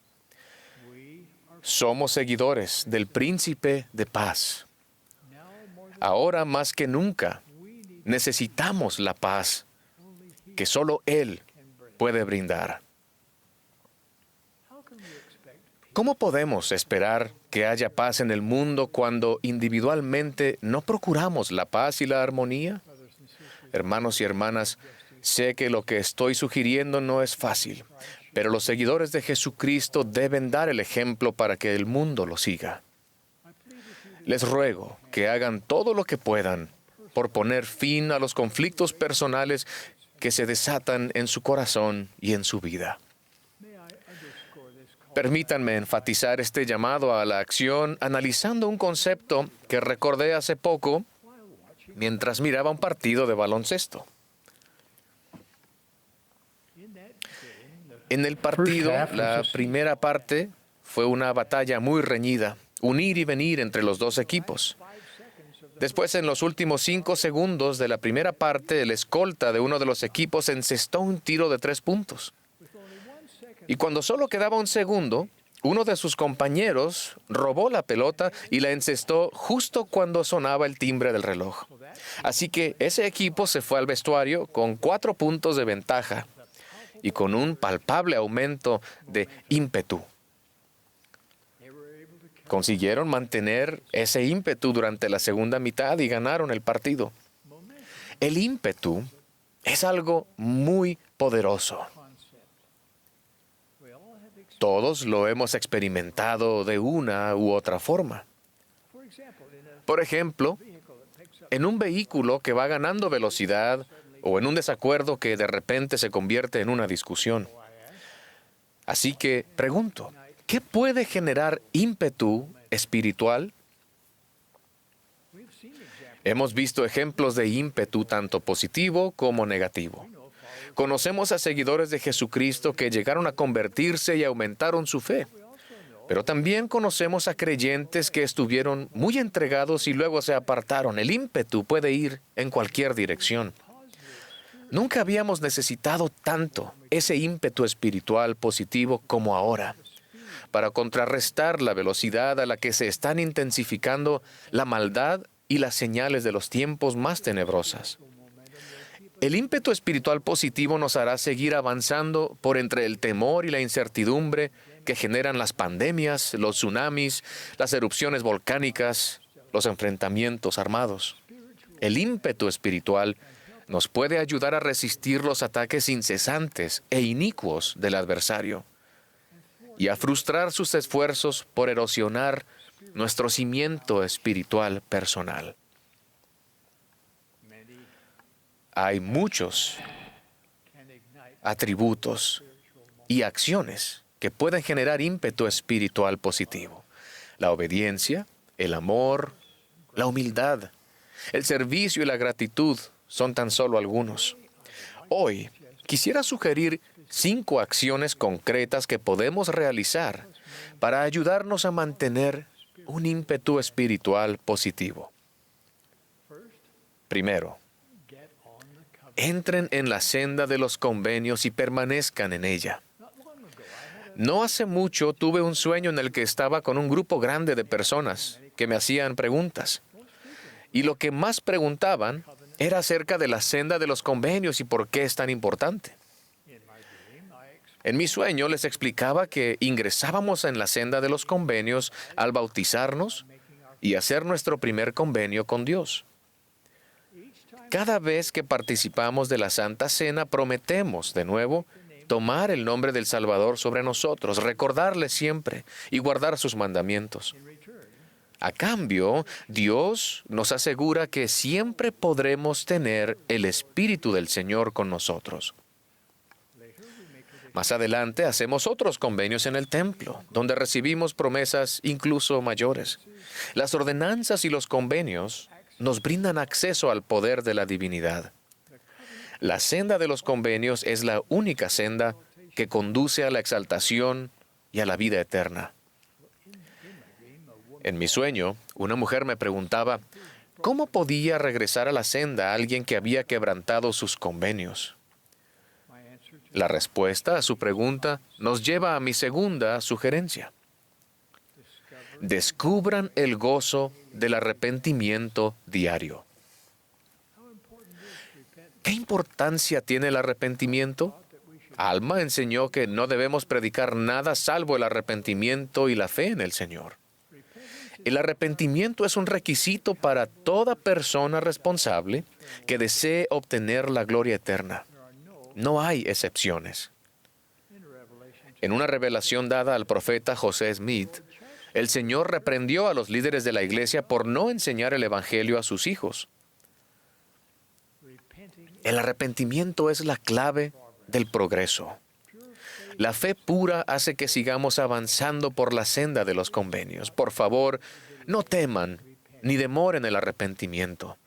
B: Somos seguidores del Príncipe de Paz. Ahora más que nunca necesitamos la paz que solo Él puede brindar. ¿Cómo podemos esperar que haya paz en el mundo cuando individualmente no procuramos la paz y la armonía? Hermanos y hermanas, sé que lo que estoy sugiriendo no es fácil, pero los seguidores de Jesucristo deben dar el ejemplo para que el mundo lo siga. Les ruego que hagan todo lo que puedan por poner fin a los conflictos personales que se desatan en su corazón y en su vida. Permítanme enfatizar este llamado a la acción analizando un concepto que recordé hace poco mientras miraba un partido de baloncesto. En el partido, la primera parte fue una batalla muy reñida, un ir y venir entre los dos equipos. Después, en los últimos 5 segundos de la primera parte, el escolta de uno de los equipos encestó un tiro de 3 puntos. Y cuando solo quedaba un segundo, uno de sus compañeros robó la pelota y la encestó justo cuando sonaba el timbre del reloj. Así que ese equipo se fue al vestuario con 4 puntos de ventaja y con un palpable aumento de ímpetu. Consiguieron mantener ese ímpetu durante la segunda mitad y ganaron el partido. El ímpetu es algo muy poderoso. Todos lo hemos experimentado de una u otra forma. Por ejemplo, en un vehículo que va ganando velocidad o en un desacuerdo que de repente se convierte en una discusión. Así que pregunto, ¿qué puede generar ímpetu espiritual? Hemos visto ejemplos de ímpetu tanto positivo como negativo. Conocemos a seguidores de Jesucristo que llegaron a convertirse y aumentaron su fe. Pero también conocemos a creyentes que estuvieron muy entregados y luego se apartaron. El ímpetu puede ir en cualquier dirección. Nunca habíamos necesitado tanto ese ímpetu espiritual positivo como ahora, para contrarrestar la velocidad a la que se están intensificando la maldad y las señales de los tiempos más tenebrosas. El ímpetu espiritual positivo nos hará seguir avanzando por entre el temor y la incertidumbre que generan las pandemias, los tsunamis, las erupciones volcánicas, los enfrentamientos armados. El ímpetu espiritual nos puede ayudar a resistir los ataques incesantes e inicuos del adversario y a frustrar sus esfuerzos por erosionar nuestro cimiento espiritual personal. Hay muchos atributos y acciones que pueden generar ímpetu espiritual positivo. La obediencia, el amor, la humildad, el servicio y la gratitud son tan solo algunos. Hoy quisiera sugerir 5 acciones concretas que podemos realizar para ayudarnos a mantener un ímpetu espiritual positivo. Primero, entren en la senda de los convenios y permanezcan en ella. No hace mucho tuve un sueño en el que estaba con un grupo grande de personas que me hacían preguntas. Y lo que más preguntaban era acerca de la senda de los convenios y por qué es tan importante. En mi sueño les explicaba que ingresábamos en la senda de los convenios al bautizarnos y hacer nuestro primer convenio con Dios. Cada vez que participamos de la Santa Cena, prometemos, de nuevo, tomar el nombre del Salvador sobre nosotros, recordarle siempre y guardar sus mandamientos. A cambio, Dios nos asegura que siempre podremos tener el Espíritu del Señor con nosotros. Más adelante hacemos otros convenios en el templo, donde recibimos promesas incluso mayores. Las ordenanzas y los convenios nos brindan acceso al poder de la divinidad. La senda de los convenios es la única senda que conduce a la exaltación y a la vida eterna. En mi sueño, una mujer me preguntaba, ¿cómo podía regresar a la senda alguien que había quebrantado sus convenios? La respuesta a su pregunta nos lleva a mi segunda sugerencia. Descubran el gozo del arrepentimiento diario. ¿Qué importancia tiene el arrepentimiento? Alma enseñó que no debemos predicar nada salvo el arrepentimiento y la fe en el Señor. El arrepentimiento es un requisito para toda persona responsable que desee obtener la gloria eterna. No hay excepciones. En una revelación dada al profeta José Smith, el Señor reprendió a los líderes de la iglesia por no enseñar el Evangelio a sus hijos. El arrepentimiento es la clave del progreso. La fe pura hace que sigamos avanzando por la senda de los convenios. Por favor, no teman ni demoren el arrepentimiento.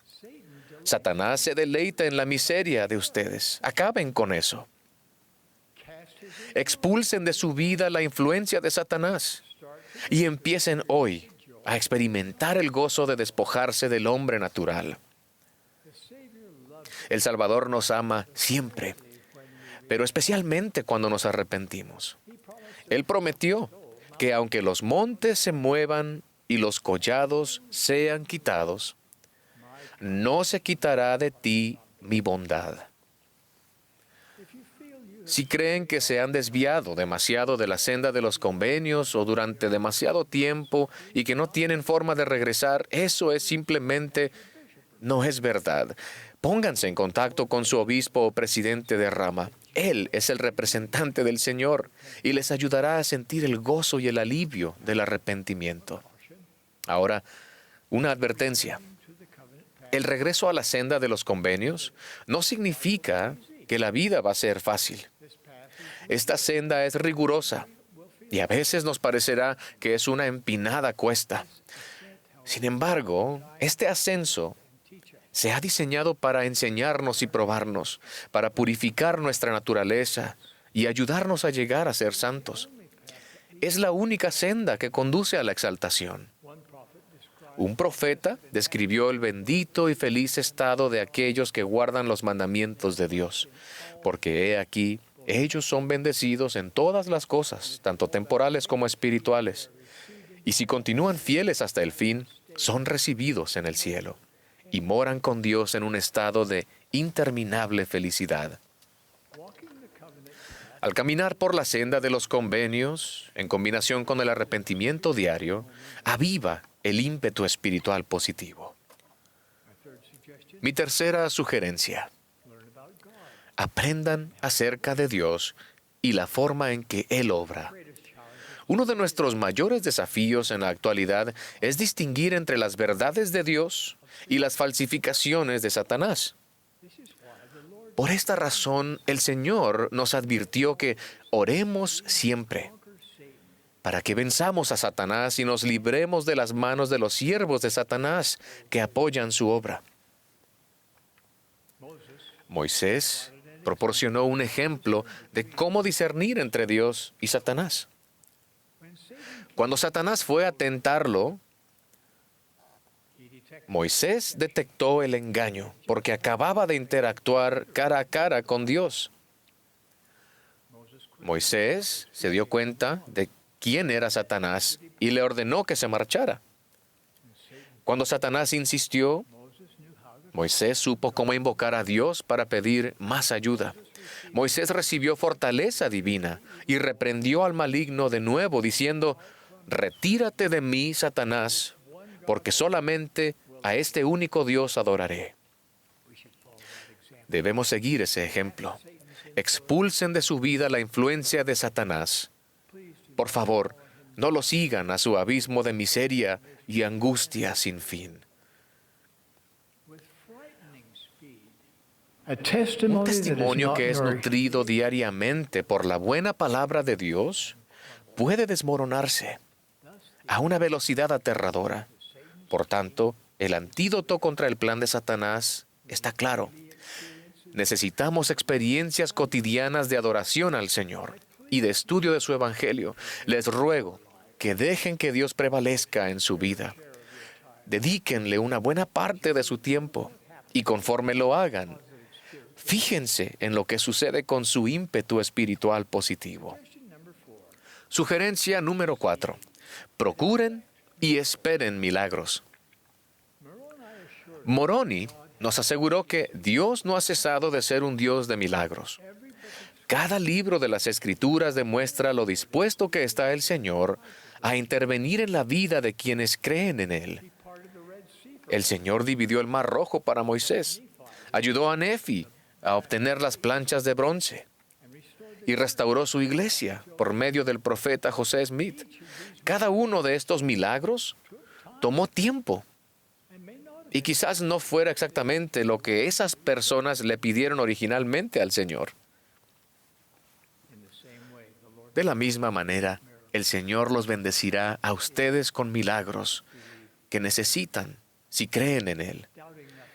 B: Satanás se deleita en la miseria de ustedes. Acaben con eso. Expulsen de su vida la influencia de Satanás y empiecen hoy a experimentar el gozo de despojarse del hombre natural. El Salvador nos ama siempre, pero especialmente cuando nos arrepentimos. Él prometió que aunque los montes se muevan y los collados sean quitados, no se quitará de ti mi bondad. Si creen que se han desviado demasiado de la senda de los convenios o durante demasiado tiempo y que no tienen forma de regresar, eso es simplemente no es verdad. Pónganse en contacto con su obispo o presidente de rama. Él es el representante del Señor y les ayudará a sentir el gozo y el alivio del arrepentimiento. Ahora, una advertencia. El regreso a la senda de los convenios no significa que la vida va a ser fácil. Esta senda es rigurosa y a veces nos parecerá que es una empinada cuesta. Sin embargo, este ascenso se ha diseñado para enseñarnos y probarnos, para purificar nuestra naturaleza y ayudarnos a llegar a ser santos. Es la única senda que conduce a la exaltación. Un profeta describió el bendito y feliz estado de aquellos que guardan los mandamientos de Dios, porque he aquí, ellos son bendecidos en todas las cosas, tanto temporales como espirituales, y si continúan fieles hasta el fin, son recibidos en el cielo y moran con Dios en un estado de interminable felicidad. Al caminar por la senda de los convenios, en combinación con el arrepentimiento diario, aviva el ímpetu espiritual positivo. Mi tercera sugerencia: aprendan acerca de Dios y la forma en que Él obra. Uno de nuestros mayores desafíos en la actualidad es distinguir entre las verdades de Dios y las falsificaciones de Satanás. Por esta razón, el Señor nos advirtió que oremos siempre, para que venzamos a Satanás y nos libremos de las manos de los siervos de Satanás que apoyan su obra. Moisés proporcionó un ejemplo de cómo discernir entre Dios y Satanás. Cuando Satanás fue a tentarlo, Moisés detectó el engaño porque acababa de interactuar cara a cara con Dios. Moisés se dio cuenta de quién era Satanás y le ordenó que se marchara. Cuando Satanás insistió, Moisés supo cómo invocar a Dios para pedir más ayuda. Moisés recibió fortaleza divina y reprendió al maligno de nuevo, diciendo: «Retírate de mí, Satanás, porque solamente a este único Dios adoraré». Debemos seguir ese ejemplo. Expulsen de su vida la influencia de Satanás. Por favor, no lo sigan a su abismo de miseria y angustia sin fin. Un testimonio que es nutrido diariamente por la buena palabra de Dios puede desmoronarse a una velocidad aterradora. Por tanto, el antídoto contra el plan de Satanás está claro. Necesitamos experiencias cotidianas de adoración al Señor y de estudio de su Evangelio. Les ruego que dejen que Dios prevalezca en su vida. Dedíquenle una buena parte de su tiempo y conforme lo hagan, fíjense en lo que sucede con su ímpetu espiritual positivo. Sugerencia número 4. Procuren y esperen milagros. Moroni nos aseguró que Dios no ha cesado de ser un Dios de milagros. Cada libro de las Escrituras demuestra lo dispuesto que está el Señor a intervenir en la vida de quienes creen en Él. El Señor dividió el Mar Rojo para Moisés, ayudó a Nefi a obtener las planchas de bronce y restauró su iglesia por medio del profeta José Smith. Cada uno de estos milagros tomó tiempo y quizás no fuera exactamente lo que esas personas le pidieron originalmente al Señor. De la misma manera, el Señor los bendecirá a ustedes con milagros que necesitan si creen en Él,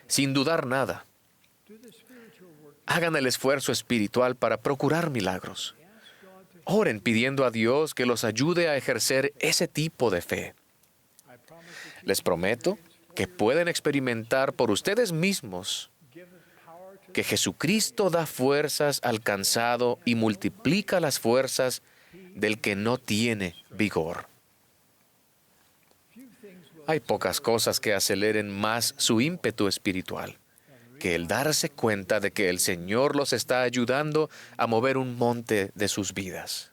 B: sin dudar nada. Hagan el esfuerzo espiritual para procurar milagros. Oren pidiendo a Dios que los ayude a ejercer ese tipo de fe. Les prometo que pueden experimentar por ustedes mismos que Jesucristo da fuerzas al cansado y multiplica las fuerzas del que no tiene vigor. Hay pocas cosas que aceleren más su ímpetu espiritual que el darse cuenta de que el Señor los está ayudando a mover un monte de sus vidas.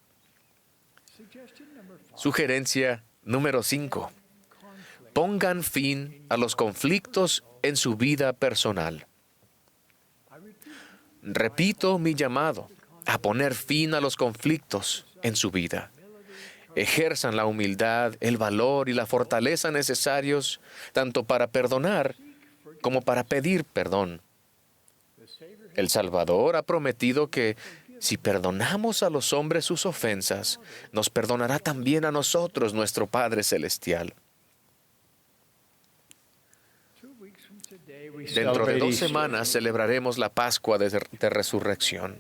B: Sugerencia número 5. Pongan fin a los conflictos en su vida personal. Repito mi llamado a poner fin a los conflictos en su vida. Ejerzan la humildad, el valor y la fortaleza necesarios tanto para perdonar como para pedir perdón. El Salvador ha prometido que si perdonamos a los hombres sus ofensas, nos perdonará también a nosotros nuestro Padre Celestial. Dentro de 2 semanas celebraremos la Pascua de Resurrección.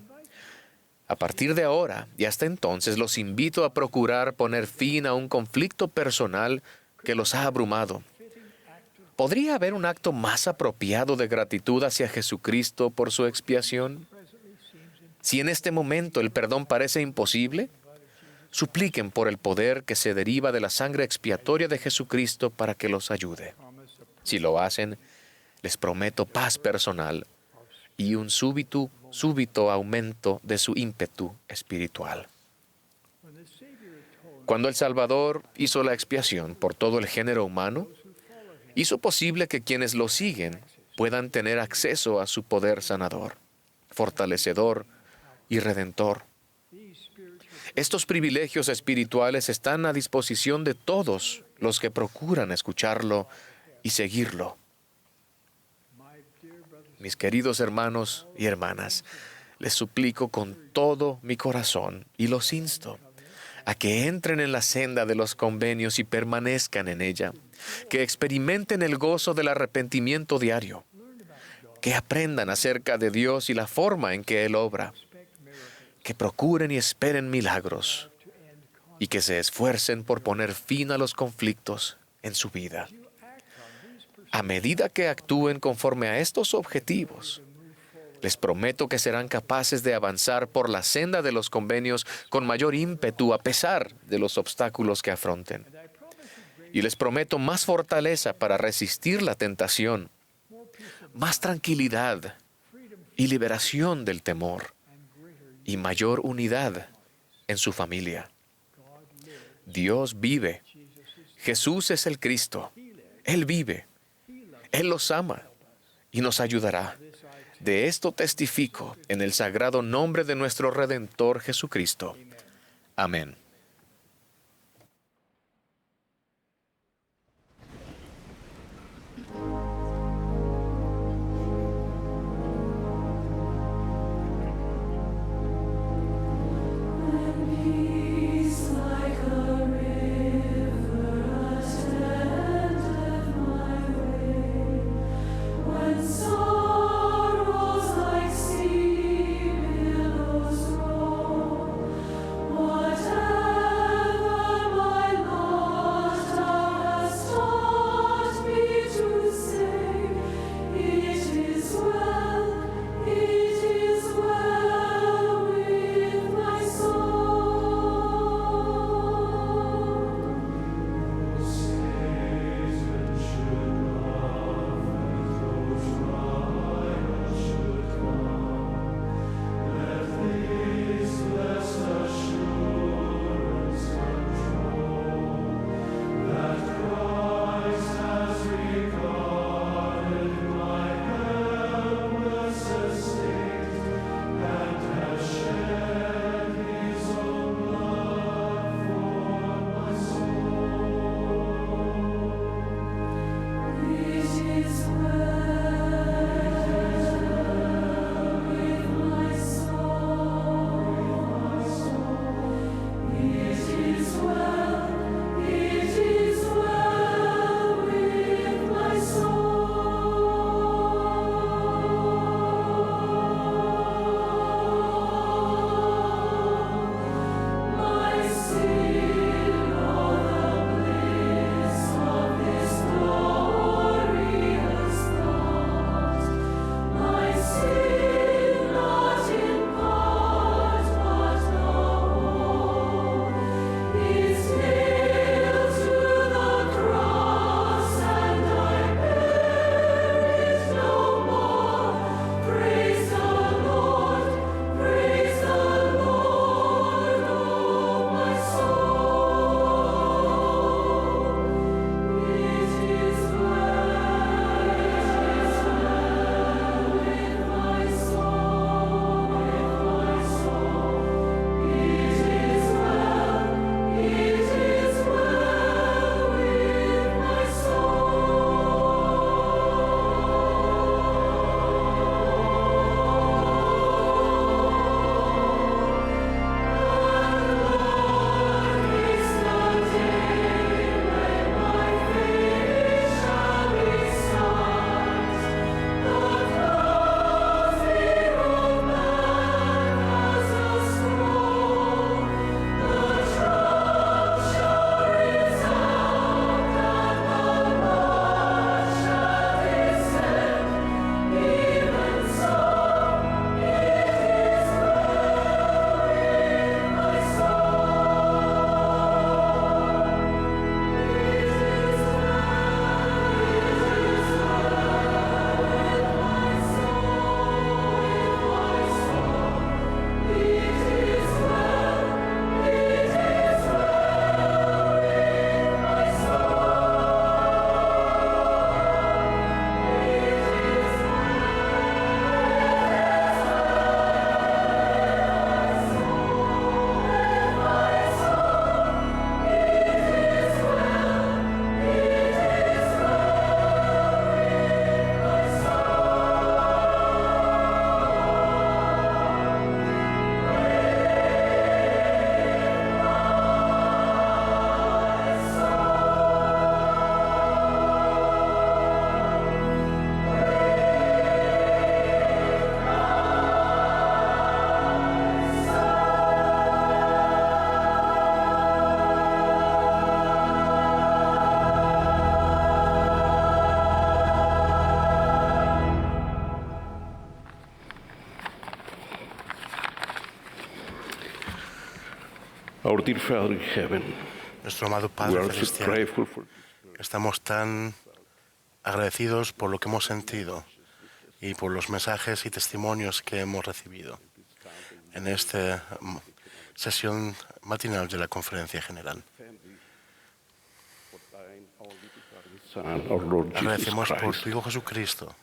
B: A partir de ahora y hasta entonces los invito a procurar poner fin a un conflicto personal que los ha abrumado. ¿Podría haber un acto más apropiado de gratitud hacia Jesucristo por su expiación? Si en este momento el perdón parece imposible, supliquen por el poder que se deriva de la sangre expiatoria de Jesucristo para que los ayude. Si lo hacen, les prometo paz personal y un súbito aumento de su ímpetu espiritual. Cuando el Salvador hizo la expiación por todo el género humano, hizo posible que quienes lo siguen puedan tener acceso a su poder sanador, fortalecedor y redentor. Estos privilegios espirituales están a disposición de todos los que procuran escucharlo y seguirlo. Mis queridos hermanos y hermanas, les suplico con todo mi corazón y los insto a que entren en la senda de los convenios y permanezcan en ella, que experimenten el gozo del arrepentimiento diario, que aprendan acerca de Dios y la forma en que Él obra, que procuren y esperen milagros y que se esfuercen por poner fin a los conflictos en su vida. A medida que actúen conforme a estos objetivos, les prometo que serán capaces de avanzar por la senda de los convenios con mayor ímpetu a pesar de los obstáculos que afronten. Y les prometo más fortaleza para resistir la tentación, más tranquilidad y liberación del temor, y mayor unidad en su familia. Dios vive. Jesús es el Cristo. Él vive. Él los ama y nos ayudará. De esto testifico en el sagrado nombre de nuestro Redentor Jesucristo. Amén.
K: Water
G: Nuestro amado Padre Celestial, estamos tan agradecidos por lo que hemos sentido y por los mensajes y testimonios que hemos recibido en esta sesión matinal de la Conferencia General. Agradecemos por tu Hijo Jesucristo,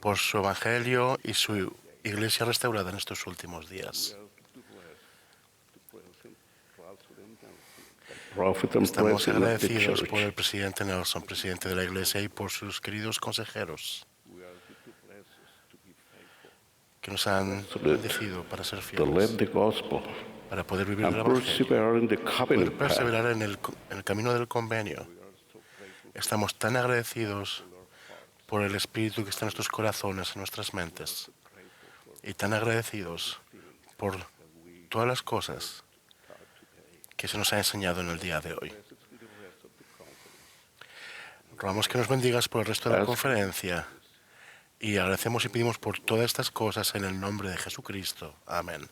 G: por su Evangelio y su Iglesia restaurada en estos últimos días. Estamos agradecidos por el presidente Nelson, presidente de la Iglesia, y por sus queridos consejeros que nos han bendecido para ser fieles, para poder vivir el Evangelio, poder perseverar en el camino del convenio. Estamos tan agradecidos por el Espíritu que está en nuestros corazones, en nuestras mentes, y tan agradecidos por todas las cosas que se nos ha enseñado en el día de hoy. Rogamos que nos bendigas por el resto de la conferencia y agradecemos y pedimos por todas estas cosas en el nombre de Jesucristo. Amén.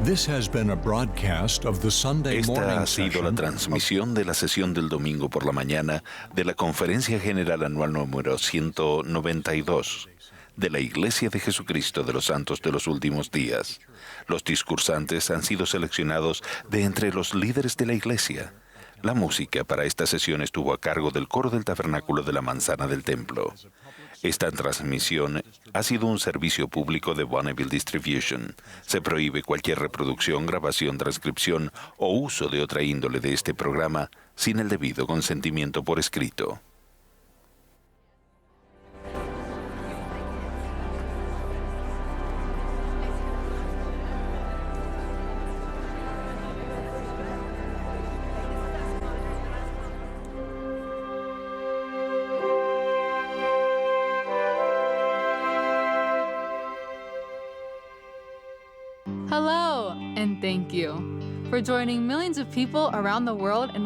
A: Esta ha sido la transmisión de la sesión del domingo por la mañana de la Conferencia General Anual número 192 de la Iglesia de Jesucristo de los Santos de los Últimos Días. Los discursantes han sido seleccionados de entre los líderes de la Iglesia. La música para esta sesión estuvo a cargo del coro del Tabernáculo de la Manzana del Templo. Esta transmisión ha sido un servicio público de Bonneville Distribution. Se prohíbe cualquier reproducción, grabación, transcripción o uso de otra índole de este programa sin el debido consentimiento por escrito.
K: and thank you for joining millions of people around the world in